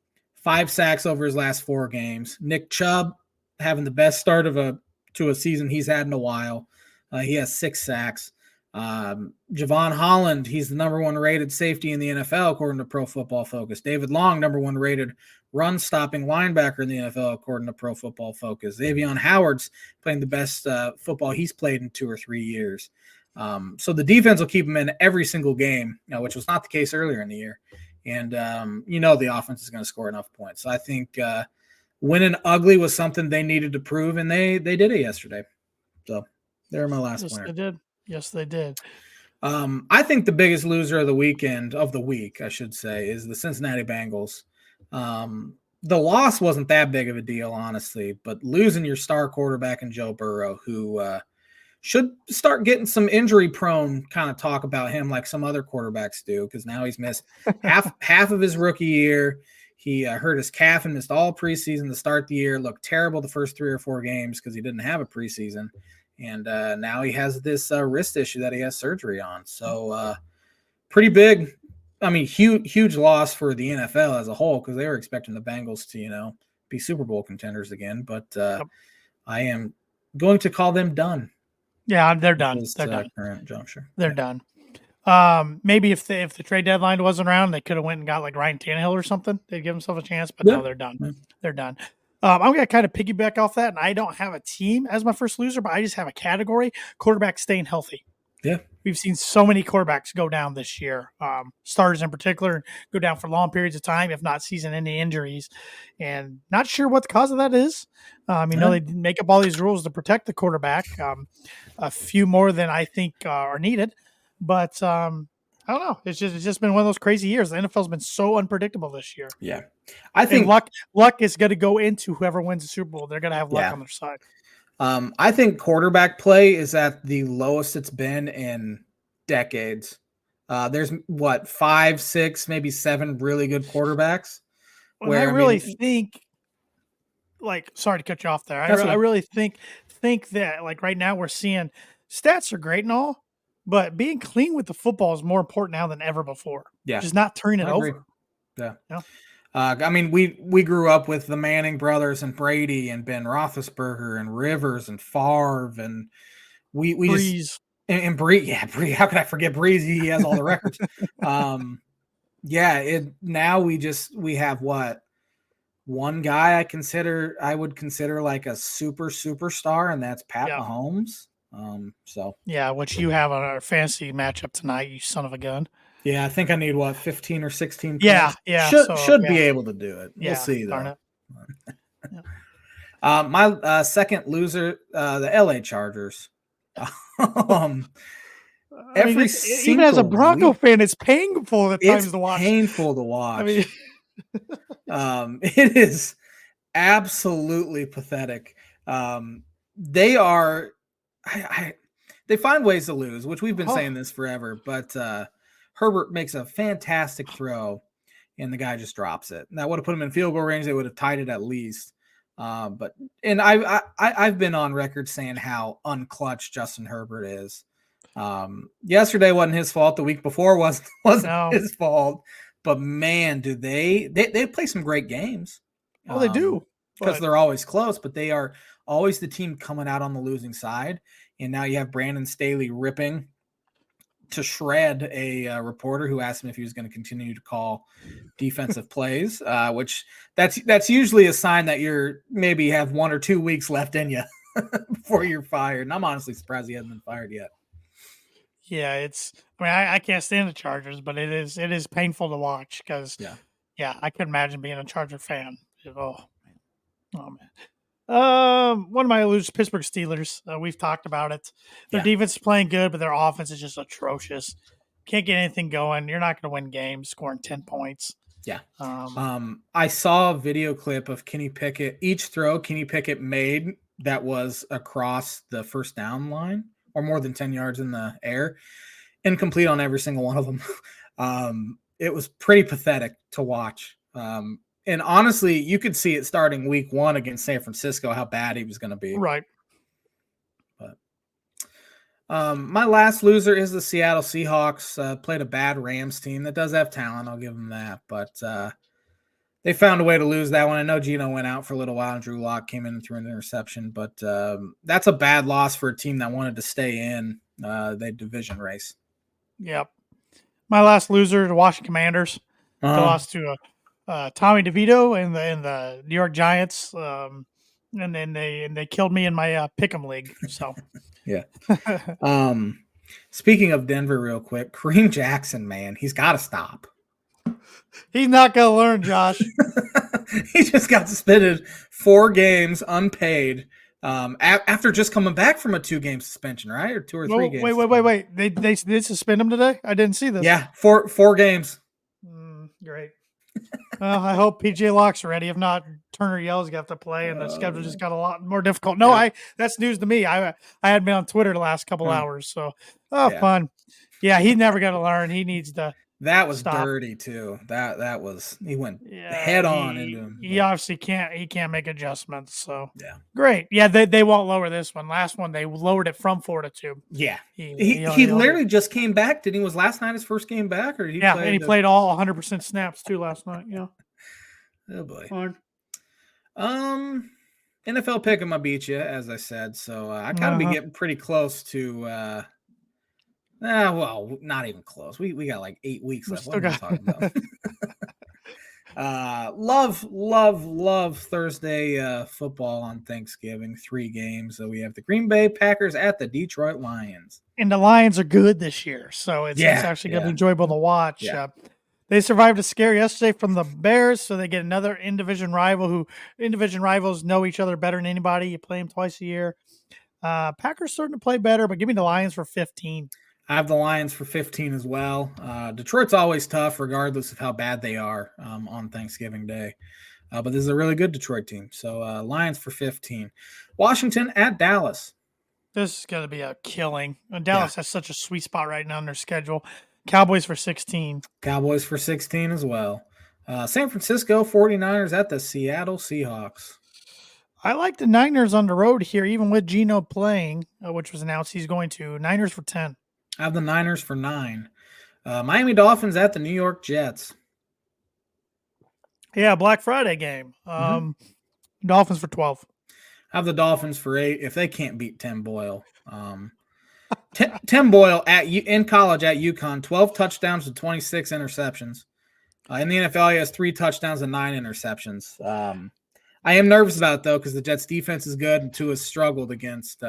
5 sacks over his last 4 games. Nick Chubb having the best start to a season he's had in a while. He has 6 sacks. Javon Holland, he's the number 1 rated safety in the NFL, according to Pro Football Focus. David Long, number 1 rated run-stopping linebacker in the NFL, according to Pro Football Focus. Xavier Howard's playing the best football he's played in 2 or 3 years. So the defense will keep him in every single game, which was not the case earlier in the year. And, the offense is going to score enough points. So I think winning ugly was something they needed to prove, and they did it yesterday. So they're my last winner. They did. Yes, they did. I think the biggest loser of the week, I should say, is the Cincinnati Bengals. The loss wasn't that big of a deal, honestly, but losing your star quarterback in Joe Burrow, who should start getting some injury-prone kind of talk about him like some other quarterbacks do, because now he's missed half of his rookie year. He hurt his calf and missed all preseason to start the year, looked terrible the first 3 or 4 games because he didn't have a preseason. And now he has this wrist issue that he has surgery on. So pretty big, huge loss for the NFL as a whole, because they were expecting the Bengals to, be Super Bowl contenders again. But I am going to call them done. Yeah, they're done. They're done. Current juncture. They're done. Maybe if the trade deadline wasn't around, they could have went and got like Ryan Tannehill or something. They'd give themselves a chance, but no, they're done. They're done. I'm going to kind of piggyback off that, and I don't have a team as my first loser, but I just have a category: quarterback staying healthy. Yeah. We've seen so many quarterbacks go down this year, starters in particular, go down for long periods of time, if not season-ending injuries, and not sure what the cause of that is. They make up all these rules to protect the quarterback, a few more than I think are needed, but I don't know. It's just been one of those crazy years. The NFL's been so unpredictable this year. Yeah. I think luck is going to go into whoever wins the Super Bowl. They're going to have luck on their side. I think quarterback play is at the lowest it's been in decades. There's 5, 6, maybe 7 really good quarterbacks. Well, I really think, sorry to cut you off there. I really think that right now we're seeing stats are great and all, but being clean with the football is more important now than ever before. Yeah. Just not turning it over. Yeah. We grew up with the Manning brothers and Brady and Ben Roethlisberger and Rivers and Favre, and we Breeze. just and Breeze. Yeah, Breeze. How could I forget Breeze? He has all the records. Now we have one guy I would consider like a superstar, and that's Pat Mahomes. Which you have on our fantasy matchup tonight, you son of a gun. Yeah, I think I need 15 or 16 points. Yeah. Should be able to do it. We'll see though. My second loser, the LA Chargers. Even as a Bronco fan, it's painful at times to watch. Painful to watch. It is absolutely pathetic. They are. They find ways to lose, which we've been saying this forever. But Herbert makes a fantastic throw, and the guy just drops it. And that would have put him in field goal range. They would have tied it at least. I've been on record saying how unclutch Justin Herbert is. Yesterday wasn't his fault. The week before wasn't his fault. But man, do they play some great games. Well, they do. Because they're always close, but they are always the team coming out on the losing side. And now you have Brandon Staley ripping to shred a reporter who asked him if he was going to continue to call defensive plays, which that's usually a sign that you're maybe have 1 or 2 weeks left in you before you're fired. And I'm honestly surprised he hasn't been fired yet. Yeah, I can't stand the Chargers, but it is painful to watch because I couldn't imagine being a Charger fan. Oh man. One of my losers, Pittsburgh Steelers. We've talked about it. Their defense is playing good, but their offense is just atrocious. Can't get anything going. You're not going to win games scoring 10 points. Yeah. I saw a video clip of Kenny Pickett. Each throw Kenny Pickett made that was across the first down line or more than 10 yards in the air, incomplete on every single one of them. It was pretty pathetic to watch. And honestly, you could see it starting week 1 against San Francisco, how bad he was going to be. Right. But my last loser is the Seattle Seahawks. Played a bad Rams team that does have talent. I'll give them that. But they found a way to lose that one. I know Gino went out for a little while and Drew Lock came in and threw an interception. But that's a bad loss for a team that wanted to stay in the division race. Yep. My last loser, the Washington Commanders. They lost to Tommy DeVito and the New York Giants. And then they killed me in my Pick'em league. So yeah. Speaking of Denver, real quick, Kareem Jackson, man, he's got to stop. He's not going to learn, Josh. He just got suspended 4 games unpaid after just coming back from a 2-game suspension, right? Or 2 or 3 games. Wait. They did suspend him today? I didn't see this. Yeah, 4 games. Great. Well, I hope PJ Locke's ready. If not, Turner Yell's got to play, and the schedule just got a lot more difficult. No, yeah. That's news to me. I had been on Twitter the last couple hours, so fun. Yeah, he's never going to learn. He needs to. That was stop. Dirty too. That was he went head on into him. He obviously can't make adjustments. So yeah, great. Yeah, they won't lower this one. Last one they lowered it from 4 to 2. Yeah, he literally just came back. Didn't he? Was last night his first game back, or he played all 100% snaps too last night. Yeah. Oh boy. Fine. NFL pick'em, I beat you, as I said. So I gotta be getting pretty close to. Well, not even close. We got like 8 weeks left. What am I talking about? Love Thursday football on Thanksgiving. 3 games. So we have the Green Bay Packers at the Detroit Lions. And the Lions are good this year, so it's actually going to be enjoyable to watch. Yeah. They survived a scare yesterday from the Bears, so they get another in-division rival in-division rivals know each other better than anybody. You play them twice a year. Packers starting to play better, but give me the Lions for 15. I have the Lions for 15 as well. Detroit's always tough, regardless of how bad they are on Thanksgiving Day. But this is a really good Detroit team. So Lions for 15. Washington at Dallas. This is going to be a killing. And Dallas has such a sweet spot right now in their schedule. Cowboys for 16. Cowboys for 16 as well. San Francisco 49ers at the Seattle Seahawks. I like the Niners on the road here, even with Gino playing, which was announced he's going to. Niners for 10. I have the Niners for 9. Miami Dolphins at the New York Jets. Yeah, Black Friday game. Dolphins for 12. I have the Dolphins for 8 if they can't beat Tim Boyle. Tim Boyle in college at UConn, 12 touchdowns to 26 interceptions. In the NFL, he has 3 touchdowns and 9 interceptions. I am nervous about it, though, because the Jets' defense is good and Tua has struggled against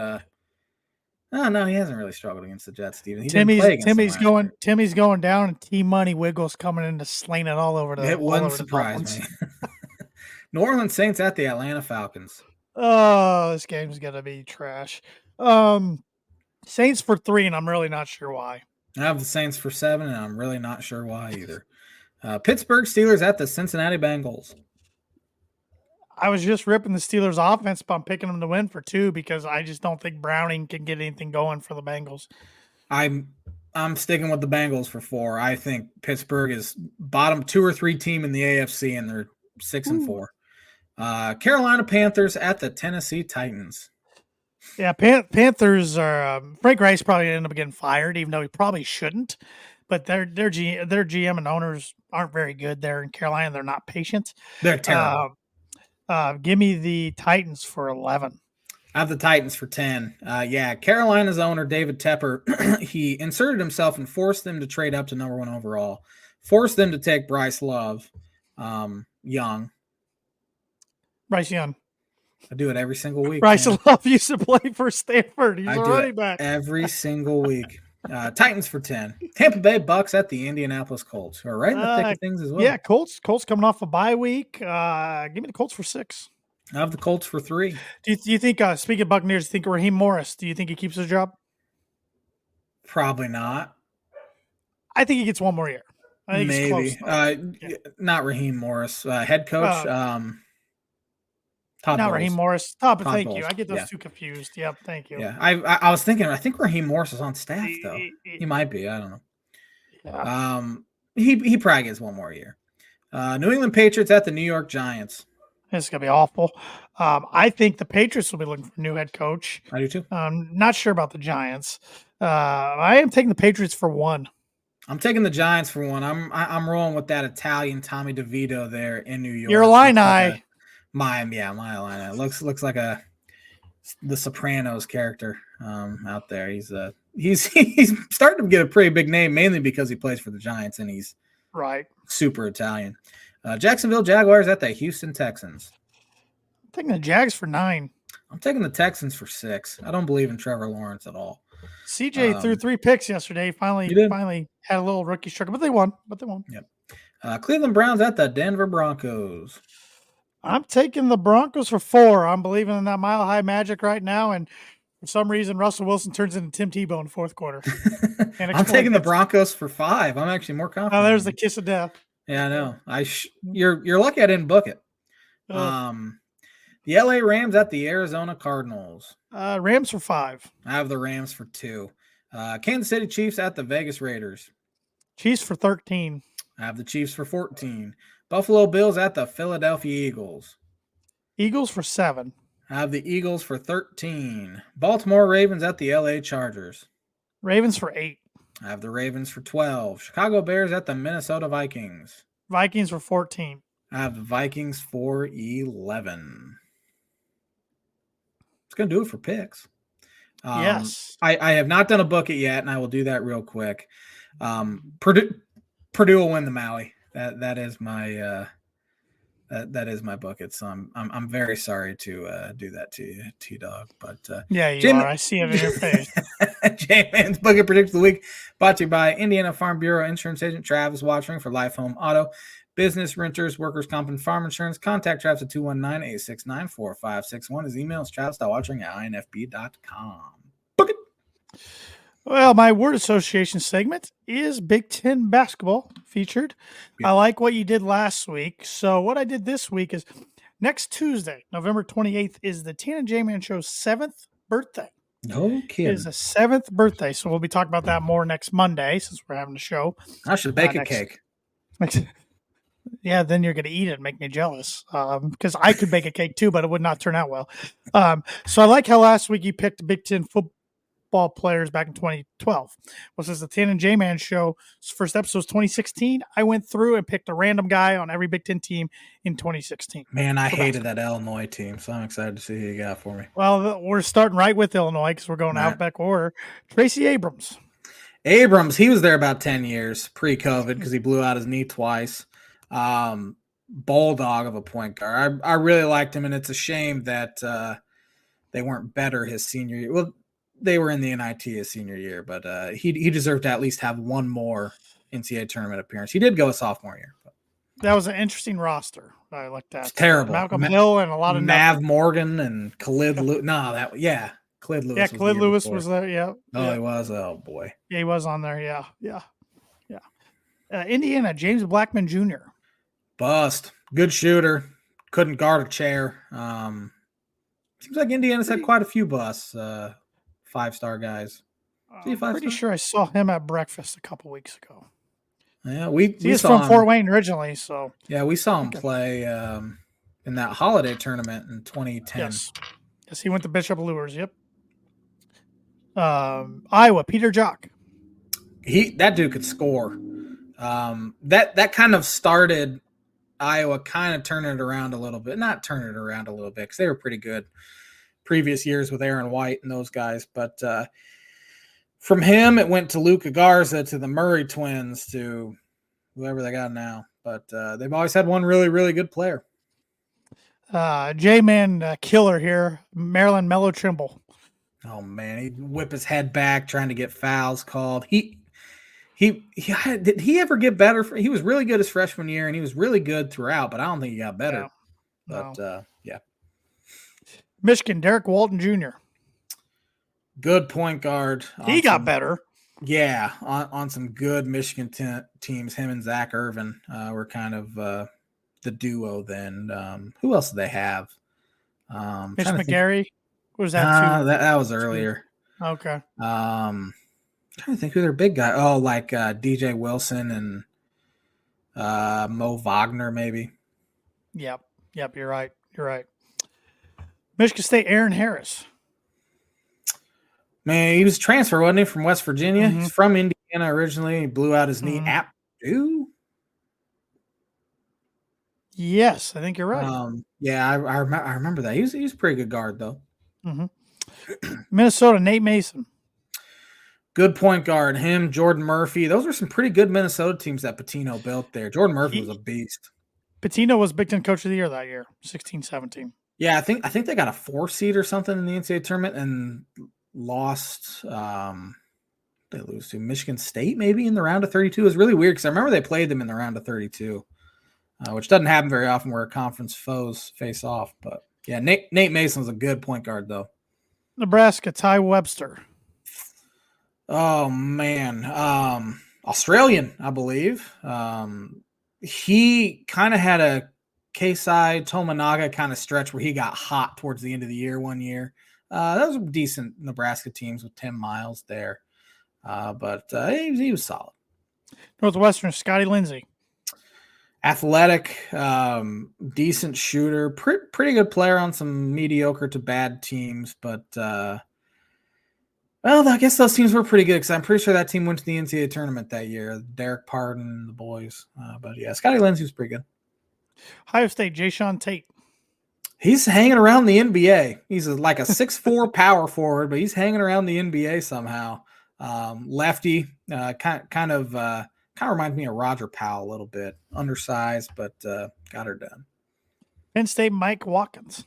no, he hasn't really struggled against the Jets, Steven. Timmy's going down, and T-Money Wiggles coming in to slaying it all over the. It wouldn't surprise me. New Orleans Saints at the Atlanta Falcons. Oh, this game's gonna be trash. Saints for 3, and I'm really not sure why. I have the Saints for 7, and I'm really not sure why either. Pittsburgh Steelers at the Cincinnati Bengals. I was just ripping the Steelers offense, but I'm picking them to win for 2 because I just don't think Browning can get anything going for the Bengals. I'm sticking with the Bengals for 4. I think Pittsburgh is bottom 2 or 3 team in the AFC, and they're 6 and 4. Carolina Panthers at the Tennessee Titans. Yeah, Panthers are Frank Rice probably ended up getting fired, even though he probably shouldn't. But their GM and owners aren't very good there in Carolina. They're not patient. They're terrible. Give me the Titans for 11. I have the Titans for 10. Carolina's owner, David Tepper, he inserted himself and forced them to trade up to number 1 overall. Forced them to take Bryce Young. Bryce Young. I do it every single week. Bryce Love used to play for Stanford. He's a running back. Every single week. Titans for 10. Tampa Bay Bucks at the Indianapolis Colts, who are right in the thick of things as well. Yeah, Colts coming off a bye week. Give me the Colts for 6. I have the Colts for 3. Do you think, speaking of Buccaneers, do you think Raheem Morris, do you think he keeps his job? Probably not. I think he gets one more year. I think he's close. Maybe. Not Raheem Morris. Head coach. Todd Not Bowles. Raheem Morris. Todd, Todd thank Bowles. you. I get those Yeah. two confused. Yep, thank you. Yeah. I was thinking. I think Raheem Morris is on staff though. He might be. I don't know. Yeah. He probably gets one more year. New England Patriots at the New York Giants. It's going to be awful. I think the Patriots will be looking for a new head coach. I do too. Not sure about the Giants. I am taking the Patriots for one. I'm taking the Giants for one. I'm rolling with that Italian Tommy DeVito there in New York. You're Illini. My Illini. Looks like the Sopranos character out there. He's starting to get a pretty big name, mainly because he plays for the Giants and he's right super Italian. Jacksonville Jaguars at the Houston Texans. I'm taking the Jags for 9. I'm taking the Texans for 6. I don't believe in Trevor Lawrence at all. CJ threw 3 picks yesterday. Finally had a little rookie struggle, but they won. Yep. Cleveland Browns at the Denver Broncos. I'm taking the Broncos for 4. I'm believing in that Mile High Magic right now, and for some reason, Russell Wilson turns into Tim Tebow in the fourth quarter. I'm taking the Broncos for 5. I'm actually more confident. Oh, there's the kiss of death. Yeah, I know. You're lucky I didn't book it. The LA Rams at the Arizona Cardinals. Rams for 5. I have the Rams for 2. Kansas City Chiefs at the Vegas Raiders. Chiefs for 13. I have the Chiefs for 14. Buffalo Bills at the Philadelphia Eagles. Eagles for 7. I have the Eagles for 13. Baltimore Ravens at the LA Chargers. Ravens for 8. I have the Ravens for 12. Chicago Bears at the Minnesota Vikings. Vikings for 14. I have the Vikings for 11. It's going to do it for picks. Yes. I have not done a bucket yet, and I will do that real quick. Purdue will win the Maui. That is my that is my bucket. So I'm very sorry to do that to you, T-Dog. But yeah, you are. I see it in your face. J-Man's Bucket Prediction of the Week, brought to you by Indiana Farm Bureau Insurance Agent Travis Watching for Life, Home, Auto, Business, Renters, Workers' Comp, and Farm Insurance. Contact Travis at 219-869-4561. His email is travis.watching@infb.com. Bucket. Well, my word association segment is Big Ten basketball featured. Yeah. I like what you did last week. So what I did this week is next Tuesday, November 28th, is the Tan and J-Man Show's 7th birthday. No kidding. It is a 7th birthday. So we'll be talking about that more next Monday since we're having a show. I should bake a cake. Yeah, then you're going to eat it and make me jealous because I could bake a cake too, but it would not turn out well. So I like how last week you picked Big Ten football players back in 2012. Well, since the Tan and J-Man Show's first episode was 2016, I went through and picked a random guy on every Big Ten team in 2016. Man, I hated that Illinois team, so I'm excited to see who you got for me. Well, we're starting right with Illinois because we're going alphabetical order. Tracy Abrams. He was there about 10 years pre-COVID because he blew out his knee twice. Bulldog of a point guard. I really liked him, and it's a shame that they weren't better his senior year. Well, they were in the NIT his senior year, but he deserved to at least have one more NCAA tournament appearance. He did go a sophomore year. But. That was an interesting roster. I like that. It's terrible. Malcolm Hill and a lot of Mav Morgan and Khalid Lewis. Khalid Lewis. Yeah, Khalid Lewis was there. Yeah. Oh, he was. Oh boy. Yeah, he was on there. Yeah. Indiana, James Blackman Jr. Bust. Good shooter. Couldn't guard a chair. Seems like Indiana's had quite a few busts. 5-star guys. I'm pretty sure I saw him at breakfast a couple weeks ago. Yeah, he's from Fort Wayne originally, so yeah, we saw him play in that holiday tournament in 2010. Yes, he went to Bishop Lures. Yep. Iowa, Peter Jock. That dude could score. That kind of started Iowa kind of turning it around a little bit. Not turning it around a little bit because they were pretty good previous years with Aaron White and those guys. But from him, it went to Luka Garza, to the Murray twins, to whoever they got now. But they've always had one really, really good player. J-Man killer here, Maryland Mello Trimble. Oh, man. He'd whip his head back trying to get fouls called. Did he ever get better? He was really good his freshman year, and he was really good throughout, but I don't think he got better. No. But, yeah. Michigan, Derek Walton Jr. Good point guard. He got better. Yeah, on some good Michigan teams. Him and Zach Irvin were kind of the duo then. Who else did they have? Mitch Trying to think. McGarry. Or was that two? That was earlier. Okay. Trying to think who their big guy. Oh, like DJ Wilson and Mo Wagner, maybe. Yep. You're right. Michigan State. Aaron Harris. Man, he was transfer, wasn't he, from West Virginia? Mm-hmm. He's from Indiana originally. He blew out his knee at Purdue. Yes, I think you're right. Yeah, I remember that. He was a pretty good guard, though. Mm-hmm. Minnesota, Nate Mason. Good point guard. Him, Jordan Murphy. Those were some pretty good Minnesota teams that Pitino built there. Jordan Murphy was a beast. Pitino was Big Ten Coach of the Year that year, 16-17. Yeah, I think they got a 4 seed or something in the NCAA tournament and lost. They lose to Michigan State maybe in the round of 32. It was really weird because I remember they played them in the round of 32, which doesn't happen very often where conference foes face off. But yeah, Nate Mason was a good point guard though. Nebraska, Ty Webster. Oh man, Australian, I believe. He kind of had a K-side Tominaga kind of stretch where he got hot towards the end of the year one year. Those were decent Nebraska teams with Tim Miles there. But he was solid. Northwestern, Scotty Lindsey. Athletic, decent shooter, pretty good player on some mediocre to bad teams. But, well, I guess those teams were pretty good because I'm pretty sure that team went to the NCAA tournament that year. Derek Pardon and the boys. But, yeah, Scotty Lindsey was pretty good. Ohio State, Jayshawn Tate. He's hanging around the NBA. He's like a 6'4" power forward, but he's hanging around the NBA somehow. Lefty, kind of reminds me of Roger Powell a little bit. Undersized, but got her done. Penn State, Mike Watkins.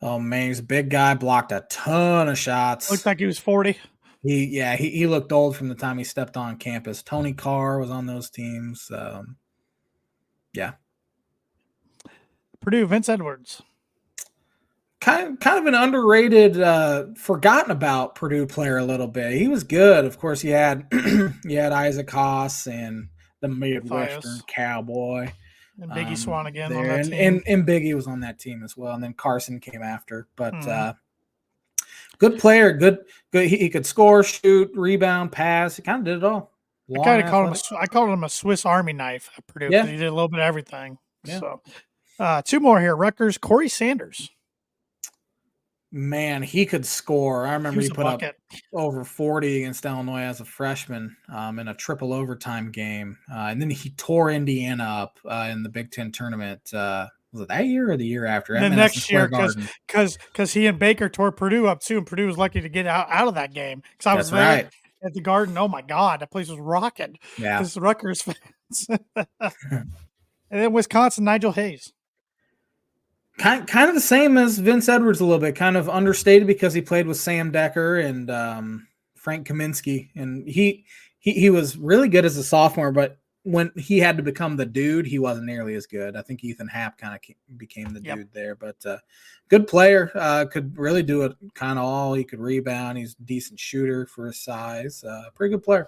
Oh man, he's a big guy. Blocked a ton of shots. Looked like he was 40. He looked old from the time he stepped on campus. Tony Carr was on those teams. Yeah. Purdue, Vince Edwards. Kind of an underrated, forgotten about Purdue player a little bit. He was good. Of course, you had Isaac Haas and the Midwestern Cowboy. And Biggie Swanigan there. On that team. And Biggie was on that team as well. And then Carson came after. But good player, good. He could score, shoot, rebound, pass. He kind of did it all. I called him a Swiss Army knife at Purdue because he did a little bit of everything. Yeah. So, 2 more here. Rutgers, Corey Sanders. Man, he could score. I remember he put up over 40 against Illinois as a freshman in a triple overtime game. And then he tore Indiana up in the Big Ten tournament. Was it that year or the year after? The next year, because he and Baker tore Purdue up too, and Purdue was lucky to get out of that game. Because I was there at the Garden. Oh my God, that place was rocking. Yeah, because Rutgers fans. And then Wisconsin, Nigel Hayes. Kind of the same as Vince Edwards a little bit, kind of understated because he played with Sam Decker and Frank Kaminsky, and he was really good as a sophomore, but when he had to become the dude, he wasn't nearly as good. I think Ethan Happ kind of became the dude there, but good player, could really do it kind of all. He could rebound. He's a decent shooter for his size. Pretty good player.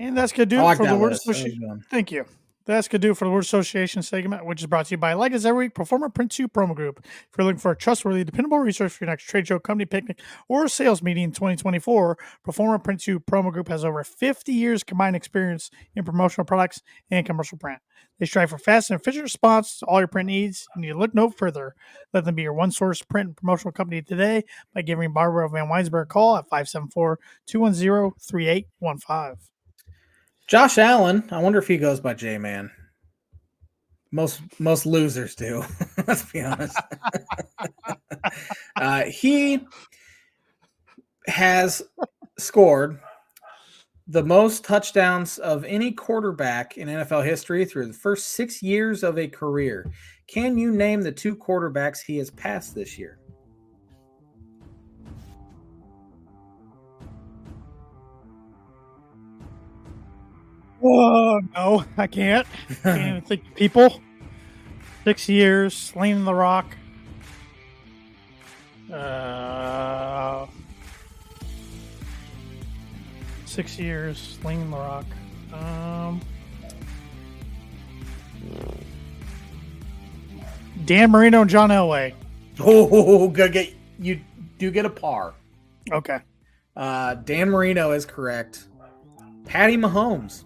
And that's going to do it for the Word Association. Thank you. That's going to do it for the Word Association segment, which is brought to you by, like us every week, Performer Print 2 Promo Group. If you're looking for a trustworthy, dependable resource for your next trade show, company picnic, or sales meeting in 2024, Performer Print 2 Promo Group has over 50 years combined experience in promotional products and commercial print. They strive for fast and efficient response to all your print needs. You need to look no further. Let them be your one-source print and promotional company today by giving Barbara Van Weinsberg a call at 574-210-3815. Josh Allen, I wonder if he goes by J-Man. Most losers do. Let's be honest. He has scored the most touchdowns of any quarterback in NFL history through the first 6 years of a career. Can you name the 2 quarterbacks he has passed this year? Oh, no, I can't. Can't even think of people. 6 years, slinging the rock. 6 years, slinging the rock. Dan Marino and John Elway. Oh, you do get a par. Okay. Dan Marino is correct. Patty Mahomes.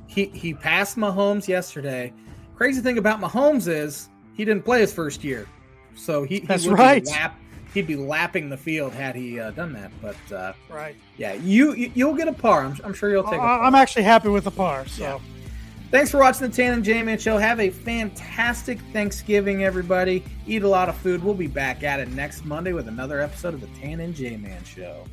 He passed Mahomes yesterday. Crazy thing about Mahomes is he didn't play his first year, so That's right. He'd be lapping the field had he done that. But right. Yeah, you'll get a par. I'm sure you'll take a par. I'm actually happy with the par. So. Yeah. Thanks for watching the Tan and J-Man Show. Have a fantastic Thanksgiving, everybody. Eat a lot of food. We'll be back at it next Monday with another episode of the Tan and J-Man Show.